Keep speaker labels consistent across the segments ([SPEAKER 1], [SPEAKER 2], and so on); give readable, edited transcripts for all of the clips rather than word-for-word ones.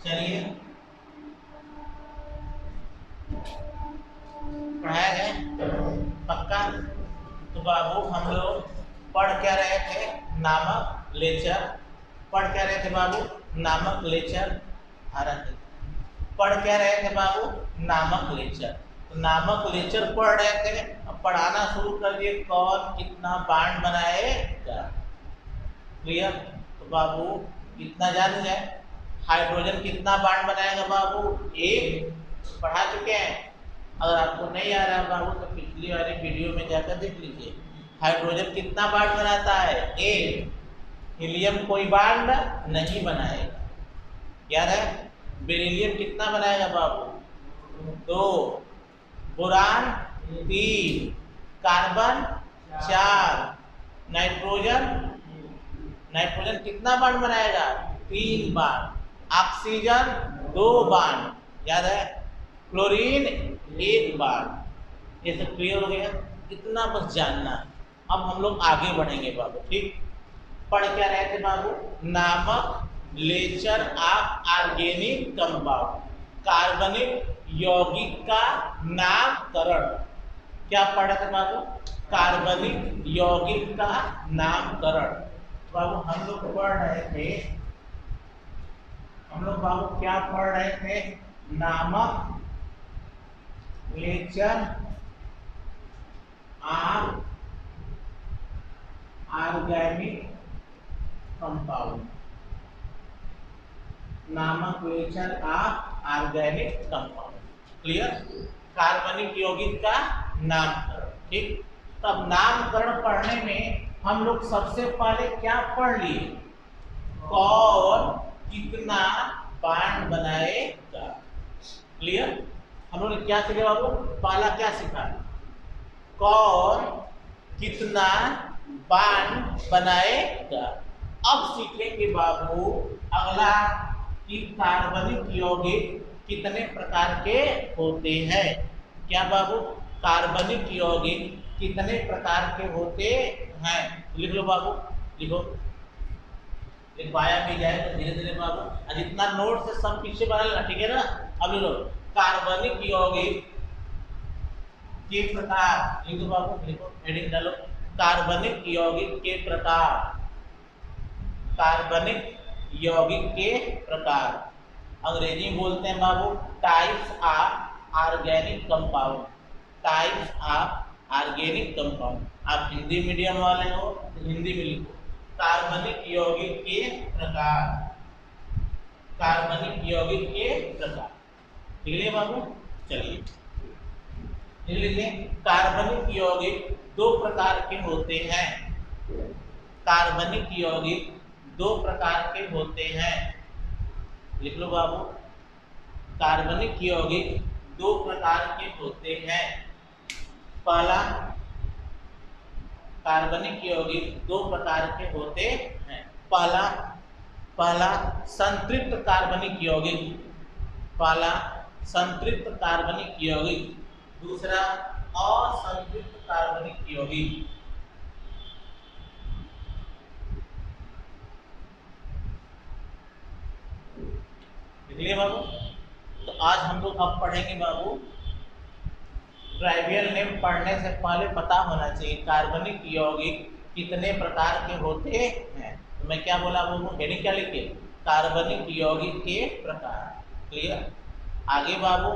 [SPEAKER 1] चलिए पढ़ाया है पक्का। तो बाबू हम लोग पढ़ क्या रहे थे, नामक लेक्चर। पढ़ क्या रहे थे बाबू, नामक लेक्चर। आ रहा है पढ़ क्या रहे थे बाबू, नामक लेक्चर। तो नामक लेक्चर पढ़ रहे थे, अब पढ़ाना शुरू कर दिए कौन कितना बांड बनाएगा। क्लियर। तो बाबू कितना जान जाए, हाइड्रोजन कितना बांड बनाएगा बाबू, एक। पढ़ा चुके हैं। अगर आपको नहीं आ रहा बाबू तो पिछली वाली वीडियो में जाकर देख लीजिए। हाइड्रोजन कितना बांड बनाता है, एक। हीलियम कोई बांड नहीं बनाएगा, याद है। बेरिलियम कितना बनाएगा बाबू, दो। बोरान तीन, कार्बन चार, नाइट्रोजन नाइट्रोजन कितना बांड बनाएगा, तीन बांड। ऑक्सीजन दो बांड, याद है। क्लोरीन एक बांड। ये सब क्लियर हो गया, इतना बस जानना। अब हम लोग आगे बढ़ेंगे बाबू, ठीक। पढ़ क्या रहे थे बाबू, नामक लेक्चर ऑफ ऑर्गेनिक कंपाउंड, कार्बनिक यौगिक का नामकरण। क्या पढ़ रहे थे बाबू, कार्बनिक यौगिक का नामकरण। बाबू हम लोग पढ़ रहे थे, हम लोग बाबू क्या पढ़ रहे थे, नामक लेक्चर ऑफ ऑर्गेनिक कंपाउंड, नामक lecture of organic compound. Clear. कार्बनिक यौगिक का नामकरण, ठीक। तब नामकरण पढ़ने में हम लोग सबसे पहले क्या पढ़ लिए, कौन कितना बांड बनाएगा। क्लियर। हम लोग ने क्या सीखे बाबू, पहला क्या सीखा, कौन कितना बांड बनाएगा। अब सीखेंगे बाबू अगला कि कार्बनिक यौगिक कितने प्रकार के होते हैं। क्या बाबू, कार्बनिक यौगिक कितने प्रकार के होते हैं। लिख लो बाबू, लिखो। लिखवाया भी जाए तो धीरे धीरे बाबू, और जितना नोट से सब पीछे बना लेना, ठीक है ना। अब ले लो, कार्बनिक यौगिक के प्रकार। लिखो बाबू, लिखो, हेडिंग डालो, कार्बनिक यौगिक के प्रकार। कार्बनिक यौगिक के प्रकार, अंग्रेजी में बोलते हैं बाबू types of organic compound. Types of organic compound. आप हिंदी मीडियम वाले हो तो हिंदी में लिखो, कार्बनिक यौगिक के प्रकार। कार्बनिक यौगिक के प्रकार, ठीक है बाबू। चलिए लिखिए, कार्बनिक यौगिक दो प्रकार के होते हैं। कार्बनिक यौगिक दो प्रकार के होते हैं। लिख लो बाबू, कार्बनिक यौगिक दो प्रकार के होते हैं। पहला, कार्बनिक यौगिक दो प्रकार के होते हैं। पहला संतृप्त कार्बनिक यौगिक, पहला संतृप्त कार्बनिक यौगिक, दूसरा असंतृप्त कार्बनिक यौगिक। लिखिए बाबू। तो आज हम लोग अब पढ़ेंगे बाबू, ट्राइवियल नेम पढ़ने से पहले पता होना चाहिए कार्बनिक यौगिक कितने प्रकार के होते हैं। तो मैं क्या बोला बाबू, हेडिंग क्या लिखे, कार्बनिक यौगिक के प्रकार। क्लियर। आगे बाबू,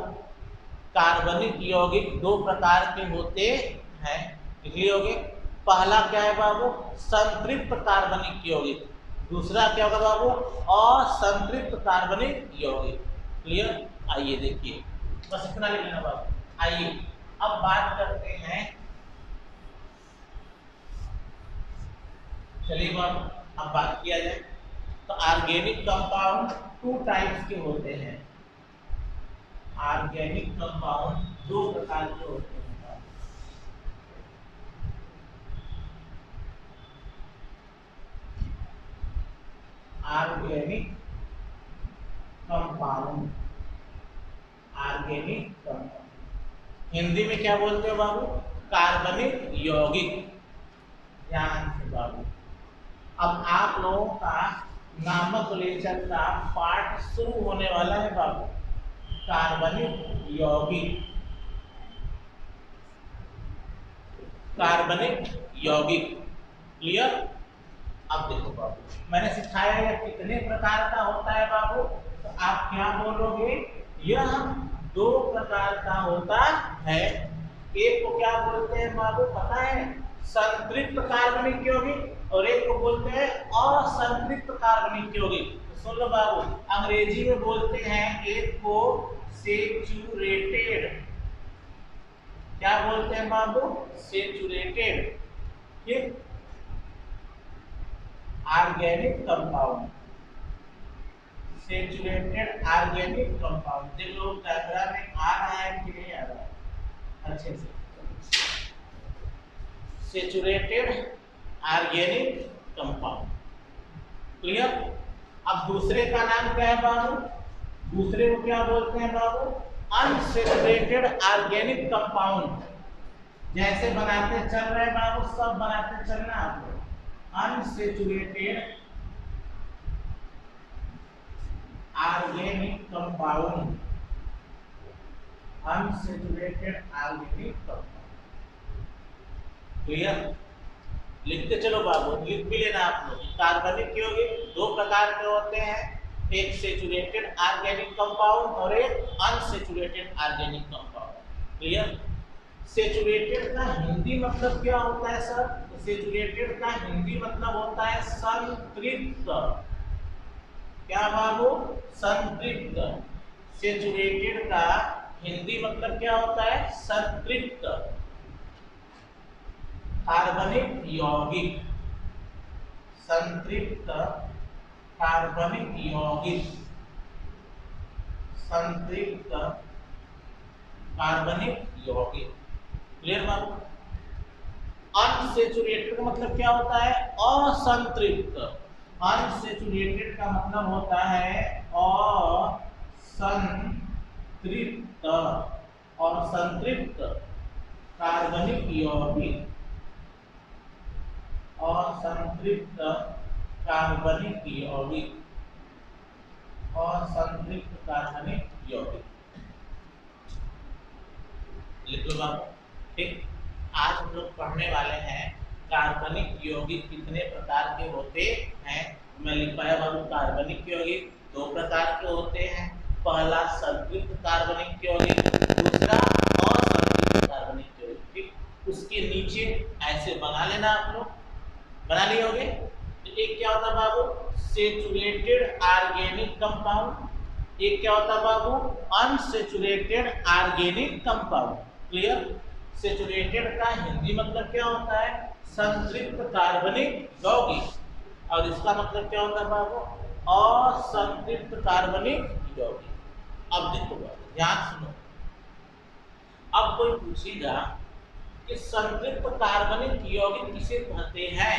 [SPEAKER 1] कार्बनिक यौगिक दो प्रकार के होते हैं, लिख लियोगे। पहला क्या है बाबू, संतृप्त कार्बनिक यौगिक। दूसरा क्या होगा बाबू, असंतृप्त कार्बनिक यौगिक। क्लियर। आइए देखिए, बस इतना लिख लेना बाबू। आइए अब बात करते हैं, चलिए बाबू अब बात किया जाए। तो ऑर्गेनिक कंपाउंड टू टाइप्स के होते हैं। ऑर्गेनिक कंपाउंड दो प्रकार के होते हैं। Organic compound, organic compound Hindi में क्या बोलते हो बाबू, कार्बनिक यौगिक। ध्यान से बाबू, अब आप लोगों का नामक लेक्चर का पाठ शुरू होने वाला है बाबू। कार्बनिक यौगिक, कार्बनिक यौगिक, क्लियर। अब देखो बाबू, मैंने सिखाया है कितने प्रकार का होता है बाबू, तो आप क्या बोलोगे, यह दो प्रकार का होता है। एक को क्या बोलते हैं बाबू पता है, संतृप्त कार्बनिक यौगिक, और एक को बोलते हैं असंतृप्त कार्बनिक यौगिक। तो सुन लो बाबू, अंग्रेजी में बोलते हैं एक को सैचुरेटेड, क्या बोलते हैं बाबू, सैचुरेटेड, ठीक, organic compound, saturated organic compound. देखो डायग्राम में आ रहा है कि नहीं आ रहा है अच्छे से, सैचुरेटेड ऑर्गेनिक कंपाउंड, क्लियर। अब दूसरे का नाम क्या है बाबू, दूसरे को क्या बोलते हैं बाबू, अनसैचुरेटेड ऑर्गेनिक कंपाउंड। जैसे बनाते चल रहे बाबू, सब बनाते चलना आप लोग। Unsaturated organic compound, unsaturated organic compound, clear. लिखते चलो बाबू, लिख भी लेना आप लोग। कार्बनिक यौगिक दो प्रकार के होते हैं, एक सैचुरेटेड ऑर्गेनिक कंपाउंड और एक unsaturated organic compound, clear. Saturated का हिंदी मतलब क्या होता है सर, सैचुरेटेड का हिंदी मतलब होता है संतृप्त, क्या बाबू, संतृप्त। सैचुरेटेड का हिंदी मतलब क्या होता है, संतृप्त कार्बनिक यौगिक, संतृप्त कार्बनिक यौगिक, संतृप्त कार्बनिक यौगिक, क्लियर बाबू। अनसैचुरेटेड का मतलब क्या होता है, असंतृप्त। अनसैचुरेटेड का मतलब होता है असंतृप्त, और संतृप्त कार्बनिक यौगिक, असंतृप्त कार्बनिक यौगिक, असंतृप्त कार्बनिक यौगिक, लिख लो बाबू, ठीक। आज हम लोग पढ़ने वाले हैं कार्बनिक यौगिक कितने प्रकार के होते हैं। मैं लिख पाया बाबू, कार्बनिक यौगिक दो प्रकार के होते हैं, पहला संतृप्त कार्बनिक यौगिक, दूसरा असंतृप्त कार्बनिक यौगिक, ठीक। उसके नीचे ऐसे बना लेना आप लोग, बना लिए होंगे। तो एक क्या होता है बाबू, सैचुरेटेड ऑर्गेनिक कंपाउंड, एक क्या होता है बाबू, unsaturated organic compound, clear. Saturated का हिंदी मतलब क्या होता है, संतृप्त कार्बनिक यौगिक, और इसका मतलब क्या होता है बाबू, असंतृप्त कार्बनिक यौगिक। अब देखो बाबू, ध्यान सुनो, अब कोई पूछेगा कि संतृप्त कार्बनिक यौगिक किसे कहते हैं,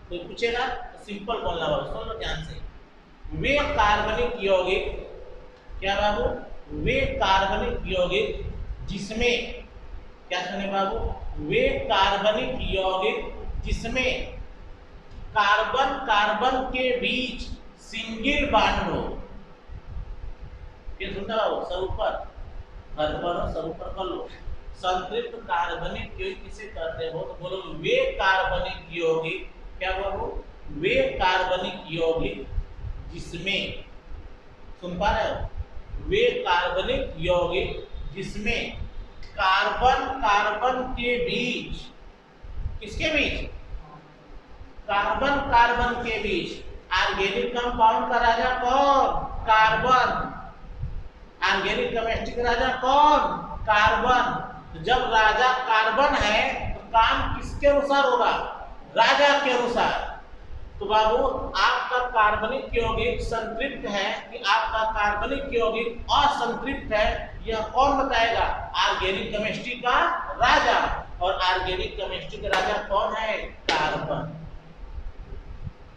[SPEAKER 1] कोई पूछेगा तो सिंपल बोलना बाबू, सुन लो ध्यान से। वे कार्बनिक यौगिक, क्या बाबू, वे कार्बनिक यौगिक जिसमें, क्या सुने बाबू, वे कार्बनिक यौगिक जिसमें कार्बन कार्बन के बीच सिंगल बॉन्ड हो, ये सुनना बाबू, सर ऊपर, घर पर सर ऊपर कर लो। संतृप्त कार्बनिक यौगिक किसे कहते हो, तो बोलो वे कार्बनिक यौगिक, क्या बोलो, वे कार्बनिक यौगिक जिसमें, सुन पा रहे हो, वे कार्बनिक यौगिक जिसमें कार्बन कार्बन के बीच, किसके बीच, कार्बन कार्बन के बीच, ऑर्गेनिक कंपाउंड का राजा कौन, कार्बन, ऑर्गेनिक केमिस्ट्री का राजा कौन, कार्बन। तो जब राजा कार्बन है तो काम किसके अनुसार होगा, राजा के अनुसार। तो बाबू आपका कार्बनिक यौगिक संतृप्त है कि आपका कार्बनिक यौगिक असंतृप्त है, यह कौन बताएगा, ऑर्गेनिक केमिस्ट्री का राजा, और ऑर्गेनिक केमिस्ट्री का राजा कौन है, कार्बन।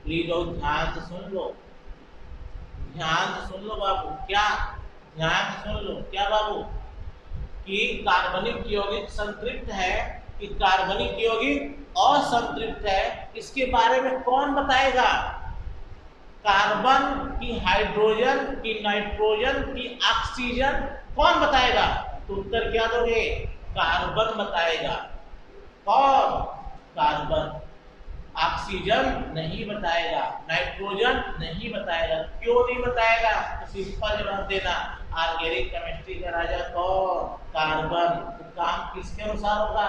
[SPEAKER 1] प्लीज ध्यान से सुन लो, ध्यान से सुन लो बाबू, क्या ध्यान से सुन लो, क्या बाबू, कि कार्बनिक यौगिक संतृप्त है कि कार्बनिक यौगिक असंतृप्त है, इसके बारे में कौन बताएगा, कार्बन की हाइड्रोजन की नाइट्रोजन की ऑक्सीजन कौन बताएगा? तो उत्तर क्या दोगे? कार्बन बताएगा। कौन? कार्बन। ऑक्सीजन नहीं बताएगा, नाइट्रोजन नहीं बताएगा। क्यों नहीं बताएगा? तो सिंपल जवाब देना, ऑर्गेनिक केमिस्ट्री का राजा कौन? कार्बन। तो काम किसके अनुसार होगा?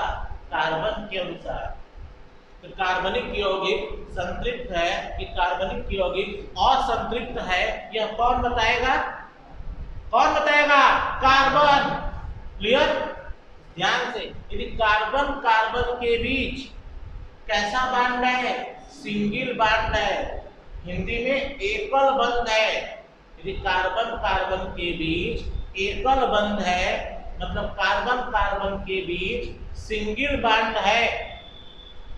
[SPEAKER 1] कार्बन के अनुसार। तो कार्बनिक यौगिक संतृप्त है कि कार्बनिक यौगिक असंतृप्त है, यह कौन बताएगा? कौन बताएगा? कार्बन। क्लियर? ध्यान से, यदि कार्बन कार्बन के बीच कैसा बॉन्ड है? सिंगल बॉन्ड है, हिंदी में एकल बंध है। यदि कार्बन कार्बन के बीच एकल बंध है, मतलब कार्बन कार्बन के बीच सिंगल बॉन्ड है।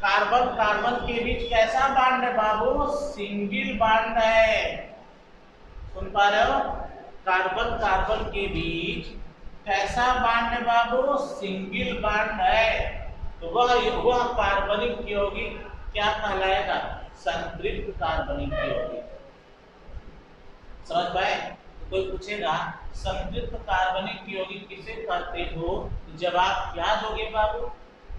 [SPEAKER 1] कार्बन कार्बन के बीच कैसा बॉन्ड है बाबू? सिंगल बॉन्ड है। सुन पा रहे हो? कार्बन कार्बन के बीच कैसा बॉन्ड है बाबू? सिंगल बॉन्ड है। तो वह कार्बनिक यौगिक क्या कहलाएगा? संतृप्त कार्बनिक यौगिक। समझ पाए? तो कोई पूछेगा संतृप्त कार्बनिक यौगिक किसे कहते हो? जवाब क्या दोगे बाबू?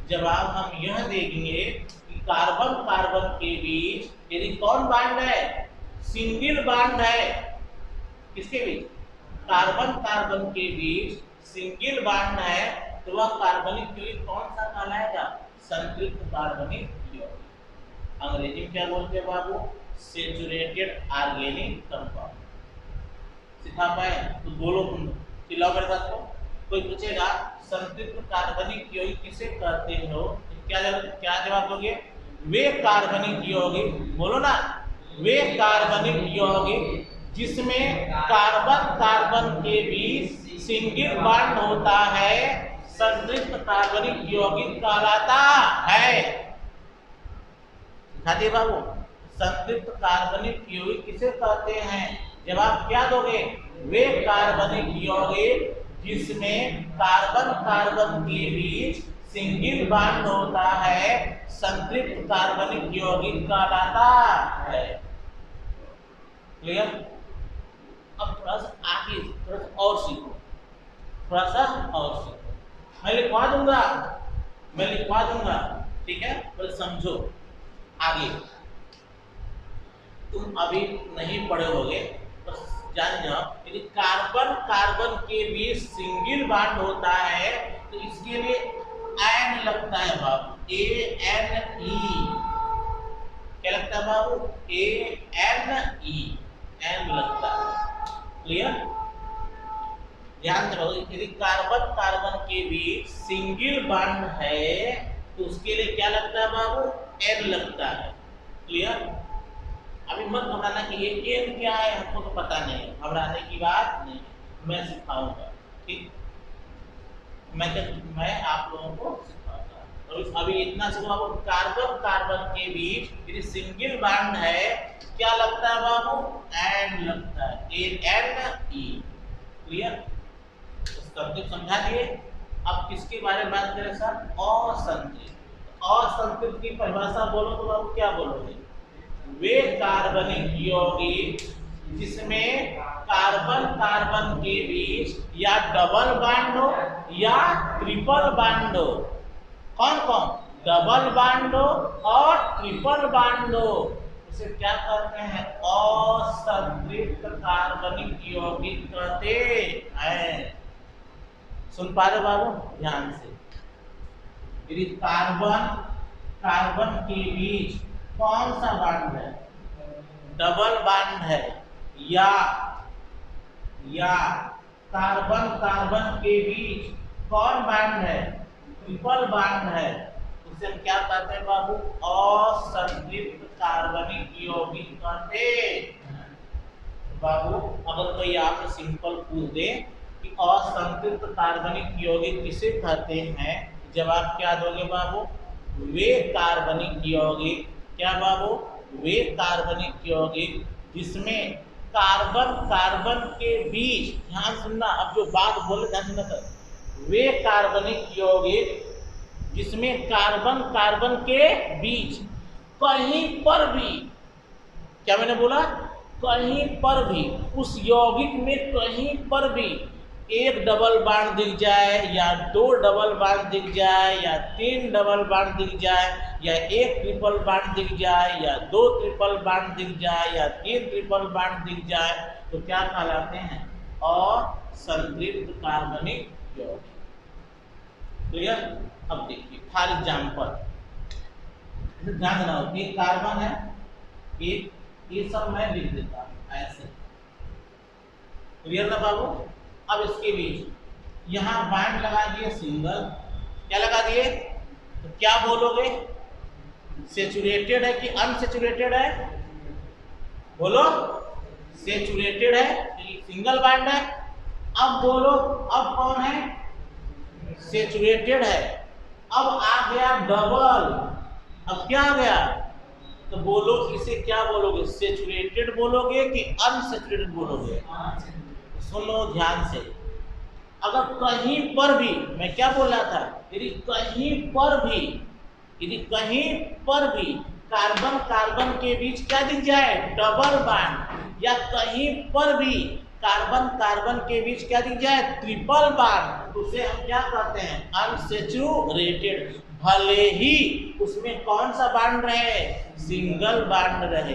[SPEAKER 1] जवाब हम यह देंगे कि कार्बन कार्बन के बीच यदि कौन बॉन्ड है? सिंगल बॉन्ड है। किसके बीच? कार्बन कार्बन के बीच सिंगल बॉन्ड है, तो वह कार्बनिक यौगिक कौन सा कहलाएगा? संतृप्त कार्बनिक यौगिक। अंग्रेजी में क्या बोलते हैं बाबू? Saturated organic compound. सिखा पाए? तो बोलो तुम, चिल्लाओ मेरे साथ। को कोई पूछेगा संतृप्त कार्बनिक यौगिक किसे कहते हो? क्या जवाब दोगे? वे कार्बनिक यौगिक, बोलो ना, वे कार्बनिक यौगिक जिसमें कार्बन कार्बन के बीच सिंगल बॉन्ड होता है, संतृप्त कार्बनिक यौगिक कहलाता है। खाते बाबू, संतृप्त कार्बनिक यौगिक किसे कहते हैं? जवाब क्या दोगे? वे कार्बनिक यौगिक जिसमें कार्बन कार्बन के बीच सिंगल बॉन्ड होता है, संतृप्त कार्बनिक यौगिक कहलाता है। क्लियर? अब थोड़ा सा आगे थोड़ा सा और सीखो, थोड़ा सा और सीखो। मैं लिखवा दूंगा, ठीक है? पर समझो आगे। तुम अभी नहीं पढ़े होगे, बस जान जाओ, यदि कार्बन कार्बन के बीच सिंगल बॉन्ड होता है तो इसके लिए एन लगता है बाबू, ANE। क्या लगता है बाबू? ANE, एन लगता है। क्लियर? ध्यान से बाबू, यदि कार्बन कार्बन के बीच सिंगल बॉन्ड है तो उसके लिए क्या लगता है बाबू? एन लगता है। क्लियर? अभी मत घबराना कि ये एन क्या है, हमको तो पता नहीं, घबराने की बात नहीं, मैं सिखाऊंगा। ठीक? मैं आप लोगों को सिखाऊंगा। तो अभी इतना सीखो बाबू, कार्बन कार्बन के बीच यदि सिंगल बॉन्ड है क्या लगता है बाबू? एन लगता है, ANE। क्लियर? तब समझा दिए। अब किसके बारे में बात करें सर? असंतृप्त। असंतृप्त की परिभाषा बोलो तो बाबू क्या बोलोगे? वे कार्बनिक यौगिक जिसमें कार्बन कार्बन के बीच या डबल बॉन्ड हो या ट्रिपल बॉन्ड हो। कौन कौन? डबल बॉन्ड हो और ट्रिपल बॉन्ड हो, उसे क्या कहते हैं? असंतृप्त कार्बनिक यौगिक कहते हैं। सुन पा रहे बाबू? ध्यान से, यदि कार्बन कार्बन के बीच कौन सा बॉन्ड है? डबल बॉन्ड है, या कार्बन कार्बन के बीच कौन बॉन्ड है? ट्रिपल बॉन्ड है, उसे हम क्या कहते हैं बाबू? असंतृप्त कार्बनिक यौगिक कहते हैं। बाबू अगर कोई आपसे सिंपल पूछ दे कि असंतृप्त कार्बनिक यौगिक किसे कहते हैं, जवाब क्या दोगे बाबू? वे कार्बनिक यौगिक, क्या बाबू? वे कार्बनिक यौगिक जिसमें कार्बन कार्बन के बीच, ध्यान सुनना, अब जो बात बोले ध्यान सुनना सर, वे कार्बनिक यौगिक जिसमें कार्बन कार्बन के बीच कहीं पर भी, क्या मैंने बोला? कहीं पर भी उस यौगिक में कहीं पर भी एक डबल बॉन्ड दिख जाए या दो डबल बॉन्ड दिख जाए या तीन डबल बॉन्ड दिख जाए या एक ट्रिपल बॉन्ड दिख जाए या दो ट्रिपल बॉन्ड दिख जाए या तीन ट्रिपल बॉन्ड दिख जाए तो क्या कहलाते हैं? असंतृप्त कार्बनिक यौगिक। क्लियर? अब देखिए फॉर एग्जाम्पल ध्यान देना हो, एक कार्बन है, ये सब मैं लिख देता हूं ऐसे। क्लियर ना बाबू? अब इसके बीच यहां बॉन्ड लगा दिए सिंगल, क्या लगा दिए? तो क्या बोलोगे? सेचुरेटेड है कि अनसेचुरेटेड है? बोलो सेचुरेटेड है, सिंगल बॉन्ड है। अब बोलो अब कौन है? सेचुरेटेड है। अब आ गया डबल, अब क्या आ गया? तो बोलो इसे क्या बोलोगे? सेचुरेटेड बोलोगे कि अनसेचुरेटेड बोलोगे? सुनो ध्यान से, अगर कहीं पर भी, मैं क्या बोल रहा था, यदि कहीं पर भी कार्बन कार्बन के बीच क्या दिख जाए? डबल बॉन्ड, या कहीं पर भी कार्बन कार्बन के बीच क्या दिख जाए? ट्रिपल बॉन्ड, उसे हम क्या कहते हैं? अनसेचुरेटेड। भले ही उसमें कौन सा बॉन्ड रहे? सिंगल बॉन्ड रहे।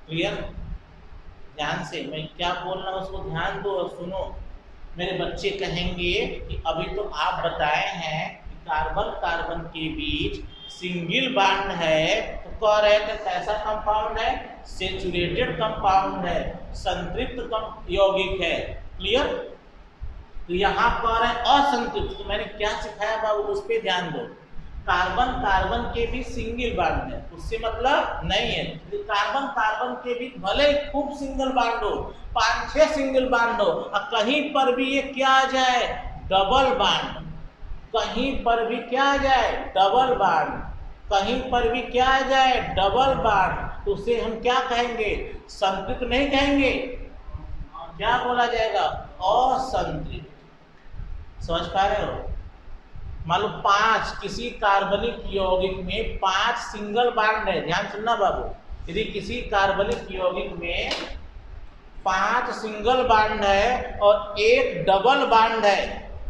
[SPEAKER 1] क्लियर? ध्यान से मैं क्या बोल रहा हूं उसको ध्यान दो और सुनो। मेरे बच्चे कहेंगे कि अभी तो आप बताए हैं कि कार्बन कार्बन के बीच सिंगल बॉन्ड है, तो कह रहे थे कैसा कंपाउंड है? सेचुरेटेड कंपाउंड है, संतृप्त यौगिक है। क्लियर? तो यहाँ कह रहे हैं असंतृप्त। तो मैंने क्या सिखाया बाबू, उस पर ध्यान दो। कार्बन कार्बन के बीच सिंगल बॉन्ड है, उससे मतलब नहीं है। कार्बन कार्बन के बीच भले ही खूब सिंगल बॉन्ड हो, 5-6 सिंगल बॉन्ड हो, और कहीं पर भी ये क्या आ जाए? Double bond. कहीं पर भी क्या आ जाए? Double bond. कहीं पर भी क्या आ जाए? Double bond. तो उसे हम क्या कहेंगे? संतृप्त नहीं कहेंगे, क्या बोला जाएगा? असंतृप्त। समझ पा रहे हो? मान लो 5 किसी कार्बनिक यौगिक में 5 सिंगल बॉन्ड है, ध्यान सुनना बाबू। यदि किसी कार्बनिक यौगिक में 5 सिंगल बॉन्ड है और एक डबल बॉन्ड है,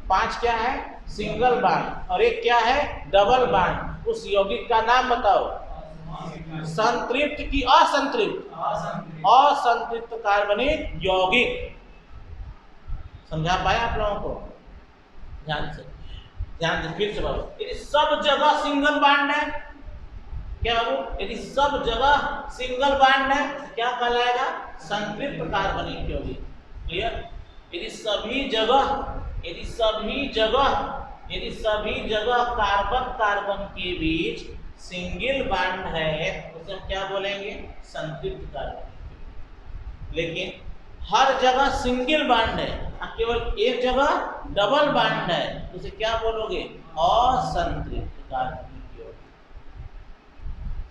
[SPEAKER 1] 5 क्या है? सिंगल बॉन्ड, और एक क्या है? डबल बॉन्ड, उस यौगिक का नाम बताओ। संतृप्त की असंतृप्त? असंतृप्त कार्बनिक यौगिक। समझा पाए आप लोगों को? ध्यान से फिर से बाबू, यदि सब जगह सिंगल बॉन्ड है, क्या बाबू? यदि सब जगह सिंगल बॉन्ड है तो क्या कहलाएगा? संतृप्त कार्बनिक यौगिक। क्लियर? यदि सभी जगह कार्बन कार्बन के बीच सिंगल बॉन्ड है तो उसे हम क्या बोलेंगे? संतृप्त कार्बनिक। लेकिन हर जगह सिंगल बॉन्ड है, केवल एक जगह डबल बॉन्ड है, तो उसे क्या बोलोगे? असंतृप्त कार्बनिक यौगिक।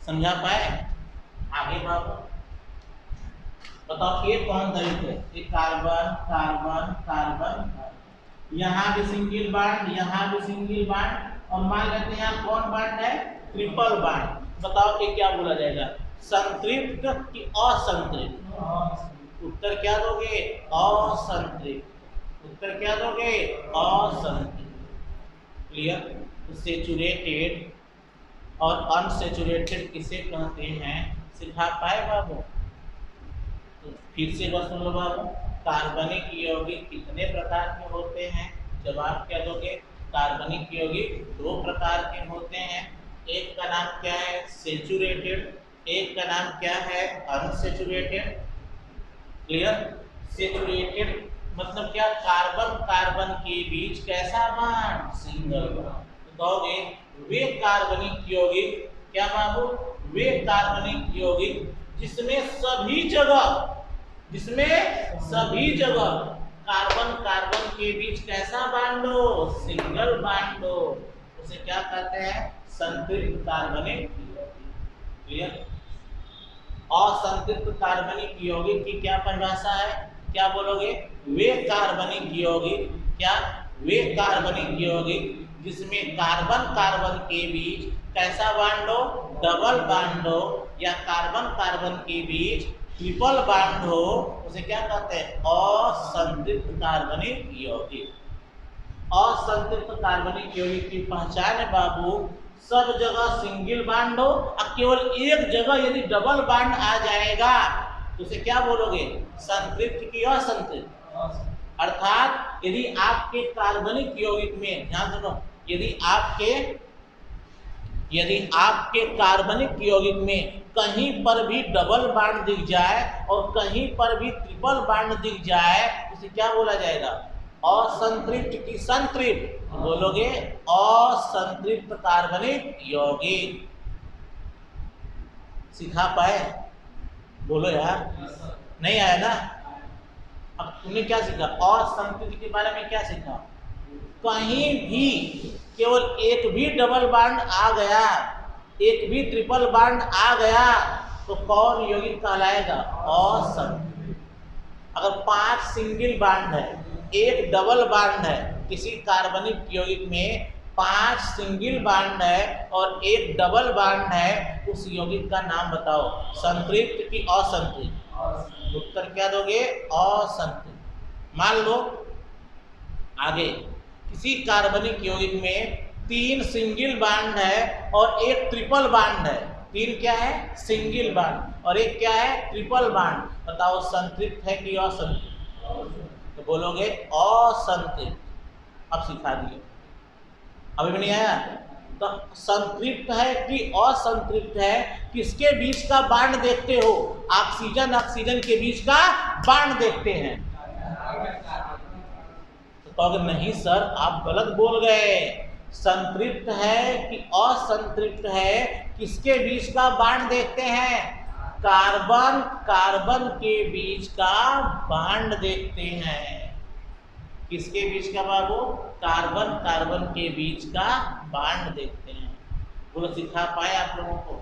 [SPEAKER 1] समझा पाए? आगे बाबू बताओ, ये कौन तरीके? ये कार्बन कार्बन कार्बन, यहाँ भी सिंगल बॉन्ड, यहाँ भी सिंगल बॉन्ड, और मान लेते हैं यहाँ कौन बॉन्ड है? Triple bond. बताओ ये क्या बोला जाएगा? संतृप्त कि असंतृप्त? उत्तर क्या दोगे? असंतृप्त। उत्तर क्या दोगे? असंतृप्त। क्लियर? सेचुरेटेड और अनसेचुरेटेड किसे कहते हैं? सिखा पाए बाबू? तो फिर से बस सुन लो बाबू, कार्बनिक यौगिक कितने प्रकार के होते हैं? जवाब क्या दोगे? कार्बनिक यौगिक 2 प्रकार के होते हैं। एक का नाम क्या है? सेचुरेटेड, एक का नाम क्या है? अनसेचुरेटेड। क्लियर? सेचुरेटेड मतलब क्या? कार्बन कार्बन के बीच कैसा बॉन्ड? Single bond. तो कहोगे वे कार्बनिक यौगिक, क्या बाबू? वे कार्बनिक यौगिक जिसमें सभी जगह कार्बन कार्बन के बीच कैसा बॉन्ड हो? सिंगल बॉन्ड हो, उसे क्या कहते हैं? संतृप्त कार्बनिक यौगिक। क्लियर? असंतृप्त कार्बनिक यौगिक की क्या परिभाषा है? क्या बोलोगे? वे कार्बनिक यौगिक, क्या? वे कार्बनिक यौगिक जिसमें कार्बन कार्बन के बीच कैसा बॉन्ड हो? डबल बॉन्ड हो या कार्बन कार्बन के बीच ट्रिपल बॉन्ड हो, उसे क्या कहते हैं? असंतृप्त कार्बनिक यौगिक। असंतृप्त कार्बनिक यौगिक की पहचान है बाबू, सब जगह सिंगल बॉन्ड हो और केवल एक जगह यदि डबल बॉन्ड आ जाएगा तो उसे क्या बोलोगे? संतृप्त की असंतृप्त। अर्थात यदि आपके कार्बनिक यौगिक में, ध्यान सुनो, यदि आपके कार्बनिक यौगिक में कहीं पर भी डबल बॉन्ड दिख जाए और कहीं पर भी ट्रिपल बॉन्ड दिख जाए, उसे क्या बोला जाएगा? असंतृप्त की संतृप्त। बोलोगे असंतृप्त कार्बनिक यौगिक। सिखा पाए? बोलो यार, नहीं आया ना? अब तुमने क्या सीखा? असंतृप्त के बारे में क्या सीखा? कहीं भी केवल एक भी डबल बॉन्ड आ गया, एक भी ट्रिपल बॉन्ड आ गया तो कौन यौगिक कहलाएगा? असंतृप्त। अगर 5 सिंगल बॉन्ड है, एक डबल बॉन्ड है, किसी कार्बनिक यौगिक में 5 सिंगल बॉन्ड है और एक डबल बॉन्ड है, उस यौगिक का नाम बताओ, संतृप्त की असंतृप्त? उत्तर क्या दोगे? असंतृप्त। मान लो आगे किसी कार्बनिक यौगिक में 3 सिंगल बॉन्ड है और एक ट्रिपल बॉन्ड है। 3 क्या है? सिंगल बॉन्ड, और एक क्या है? Triple bond. बताओ संतृप्त है कि असंतृप्त? तो बोलोगे असंतृप्त। अब सिखा दिए, अभी भी नहीं आया? तो संतृप्त है कि असंतृप्त है, किसके बीच का बॉन्ड देखते हो? ऑक्सीजन ऑक्सीजन के बीच का बॉन्ड देखते हैं। तो कहोगे नहीं सर आप गलत बोल गए, संतृप्त है कि असंतृप्त है, किसके बीच का बॉन्ड देखते हैं? कार्बन कार्बन के बीच का बॉन्ड देखते हैं। किसके बीच का बाबू? कार्बन कार्बन के बीच का बॉन्ड देखते हैं। बोलो सिखा पाए आप लोगों को?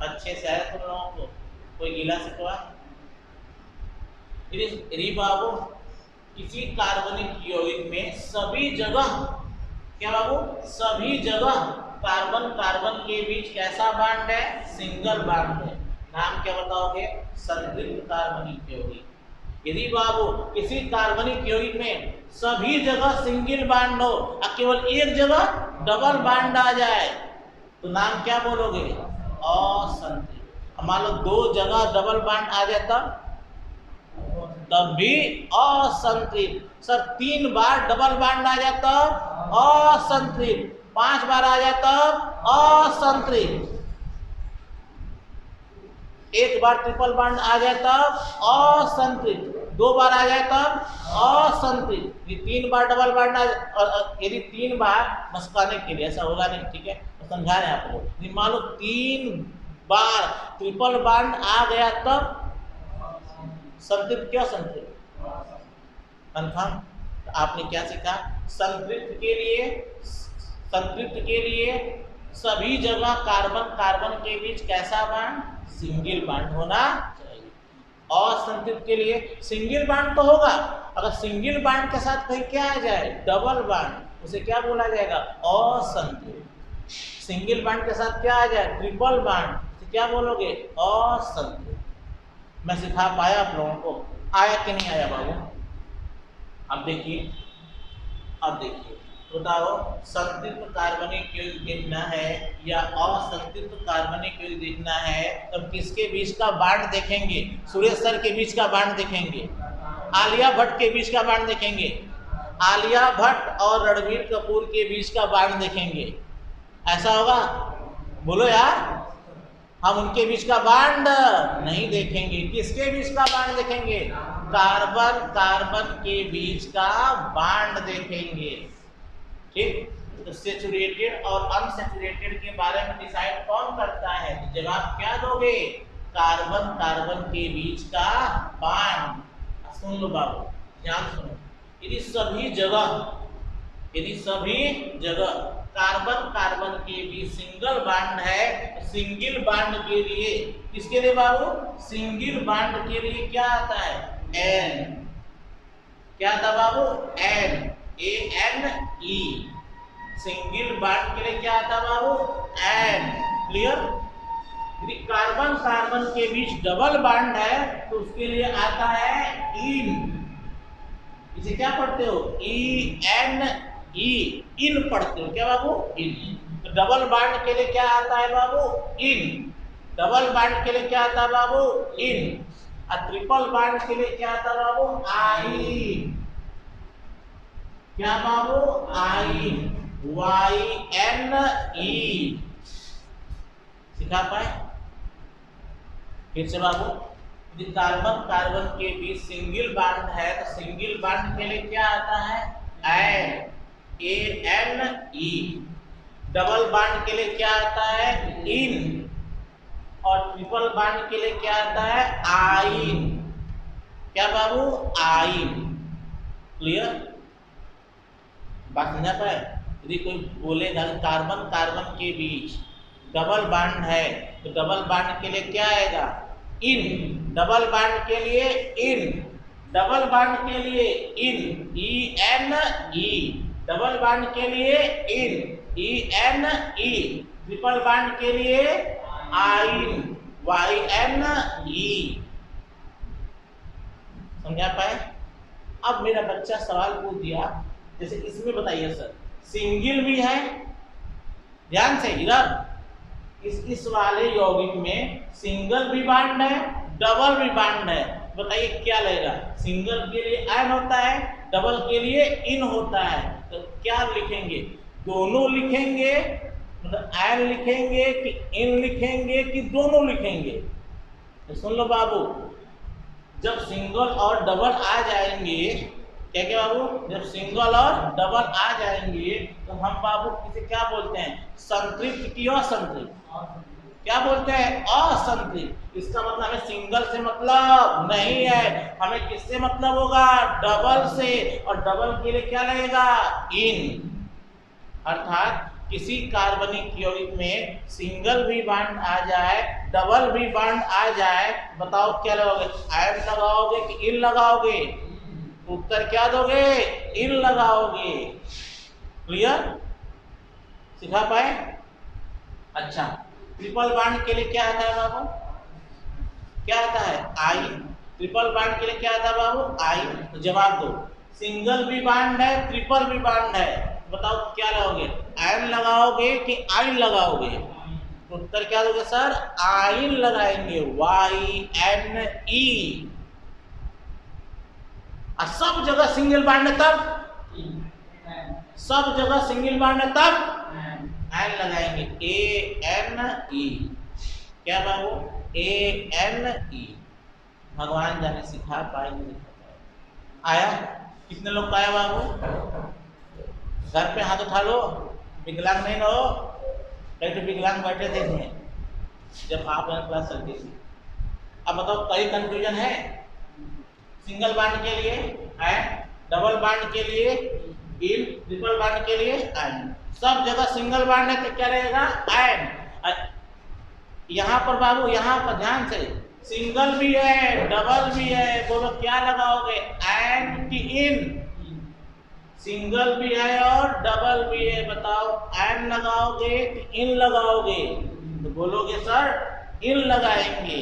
[SPEAKER 1] अच्छे से आया तुम लोगों को? कोई गिला सिखवा? यदि बाबू किसी कार्बनिक यौगिक में सभी जगह, क्या बाबू? सभी जगह कार्बन कार्बन के बीच कैसा बॉन्ड है? सिंगल बॉन्ड है। नाम क्या बताओगे? संतृप्त कार्बनिक यौगिक। यदि बाबू किसी कार्बनिक यौगिक में सभी जगह सिंगल बॉन्ड हो और केवल एक जगह डबल बॉन्ड आ जाए तो नाम क्या बोलोगे? असंतृप्त। मान लो 2 जगह डबल बॉन्ड आ जाए तब भी असंतृप्त। सर 3 बार डबल बॉन्ड आ जाए तब असंतृप्त, 5 बार आ जाए तब असंतृप्त, 1 बार ट्रिपल बॉन्ड आ जाए तब असंतृप्त, 2 बार आ जाए तब असंतृप्त, 3 बार डबल बॉन्ड आ जाए, और यदि 3 बार, बस कहने के लिए, ऐसा होगा नहीं, ठीक है, तो समझा रहे हैं आप लोग। मान लो 3 बार ट्रिपल बॉन्ड आ गया तब संतृप्त, क्या संतृप्त? कंफर्म? तो आपने क्या सीखा? संतृप्त के लिए सभी जगह कार्बन कार्बन के बीच कैसा बॉन्ड? सिंगल बॉन्ड होना चाहिए। असंतृप्त के लिए सिंगल बॉन्ड तो होगा, अगर सिंगल बॉन्ड के साथ कहीं क्या आ जाए? डबल बॉन्ड, उसे क्या बोला जाएगा? असंतृप्त। सिंगल बॉन्ड के साथ क्या आ जाए? ट्रिपल बॉन्ड, तो क्या बोलोगे? असंतृप्त। मैं सिखा पाया आप लोगों को? आया कि नहीं आया बाबू? अब देखिए बताओ, संतृप्त कार्बनिक यौगिक देखना है या असंतृप्त कार्बनिक यौगिक देखना है तब किसके बीच का बॉन्ड देखेंगे? सुरेश सर के बीच का बॉन्ड देखेंगे, आलिया भट्ट के बीच का बॉन्ड देखेंगे, आलिया भट्ट और रणबीर कपूर के बीच का बॉन्ड देखेंगे। ऐसा होगा? बोलो यार। हम उनके बीच का बॉन्ड नहीं देखेंगे, किसके बीच का बॉन्ड देखेंगे? कार्बन कार्बन के बीच का बॉन्ड देखेंगे। ठीक, तो सेचुरेटेड और अनसेचुरेटेड के बारे में डिसाइड कौन करता है? तो जवाब क्या दोगे? कार्बन कार्बन के बीच का बॉन्ड। सुन लो बाबू, ध्यान सुनो, यदि सभी जगह कार्बन कार्बन के बीच सिंगल बॉन्ड है तो सिंगल बॉन्ड के लिए, किसके लिए बाबू? सिंगल बॉन्ड के लिए क्या आता है? एन। क्या था बाबू? Ane, ANE। सिंगल बॉन्ड के लिए क्या आता बाबू? एन। क्लियर? यदि कार्बन कार्बन के बीच डबल बॉन्ड है तो उसके लिए आता है इन। इसे क्या पढ़ते हो? E-N-E, इन पढ़ते हो क्या बाबू? इन। तो डबल बॉन्ड के लिए क्या आता है बाबू? इन। डबल बॉन्ड के लिए क्या आता है बाबू? इन। और ट्रिपल बॉन्ड के लिए क्या आता है बाबू? आइन। क्या बाबू? आइन। Y-N-E। सिखा पाए? फिर से बाबू, यदि कार्बन कार्बन के बीच सिंगल बॉन्ड है तो सिंगल बॉन्ड के लिए क्या आता है? एन। A-N-E। डबल बॉन्ड के लिए क्या आता है? इन। और ट्रिपल बॉन्ड के लिए क्या आता है? आइन। क्या बाबू? आइन। क्लियर? बात समझा पाए? यदि कोई बोलेगा कार्बन कार्बन के बीच डबल बॉन्ड है तो डबल बॉन्ड के लिए क्या आएगा? इन। डबल बॉन्ड के लिए इन। डबल बॉन्ड के लिए इन। E-N-E। डबल बॉन्ड के लिए इन। E-N-E। ट्रिपल बॉन्ड के लिए आइन। Y-N-E। समझा पाए? अब मेरा बच्चा सवाल पूछ दिया, जैसे इसमें बताइए सर, सिंगल भी है, ध्यान से इधर इस वाले यौगिक में सिंगल भी बॉन्ड है, डबल भी बॉन्ड है, बताइए क्या लगेगा? सिंगल के लिए आयन होता है, डबल के लिए इन होता है, तो क्या लिखेंगे? दोनों लिखेंगे, मतलब आयन लिखेंगे कि इन लिखेंगे कि दोनों लिखेंगे? तो सुन लो बाबू, जब सिंगल और डबल आ जाएंगे, क्या क्या बाबू? जब सिंगल और डबल आ जाएंगे तो हम बाबू इसे क्या बोलते हैं? संतृप्त की असंतृप्त। क्या बोलते हैं? असंतृप्त। इसका मतलब हमें सिंगल से मतलब नहीं है, हमें किससे मतलब होगा? डबल से। और डबल के लिए क्या लगेगा? इन। अर्थात किसी कार्बनिक यौगिक में सिंगल भी बॉन्ड आ जाए, डबल भी बॉन्ड आ जाए, बताओ क्या लगाओगे? आयन लगाओगे कि इन लगाओगे? उत्तर क्या दोगे? इन लगाओगे। क्लियर? सिखा पाए? अच्छा, ट्रिपल बॉन्ड के लिए क्या आता है बाबू? क्या आता है? आई। ट्रिपल बॉन्ड के लिए क्या आता है बाबू? आई। तो जवाब दो। सिंगल भी बॉन्ड है, ट्रिपल भी बॉन्ड है, बताओ क्या लगाओगे? आयन लगाओगे कि आइन लगाओगे? उत्तर क्या दोगे सर? आइन लगाएंगे। Y-N-E। सब जगह सिंगल बॉन्ड है तब, सब जगह सिंगल बॉन्ड है तब आयन लगाएंगे। A-N-E। क्या बाबू? A-N-E। भगवान जाने सिखा पाए नहीं सिखा पाए। आया? कितने लोग का आया बाबू? घर पे हाथ उठा लो, विकलांग नहीं हो। कई तो विकलांग बैठे थे जब आप यहाँ क्लास चलती थी। अब बताओ, कई कंफ्यूजन है? सिंगल बॉन्ड के लिए आयन, डबल बॉन्ड के लिए इन, ट्रिपल बॉन्ड के लिए आयन। सब जगह सिंगल बॉन्ड है तो क्या रहेगा? आयन। यहाँ पर बाबू, यहाँ पर ध्यान से, सिंगल भी है, डबल भी है, बोलो क्या लगाओगे? आयन की इन? सिंगल भी है और डबल भी है, बताओ आयन लगाओगे कि इन लगाओगे? तो बोलोगे सर इन लगाएंगे।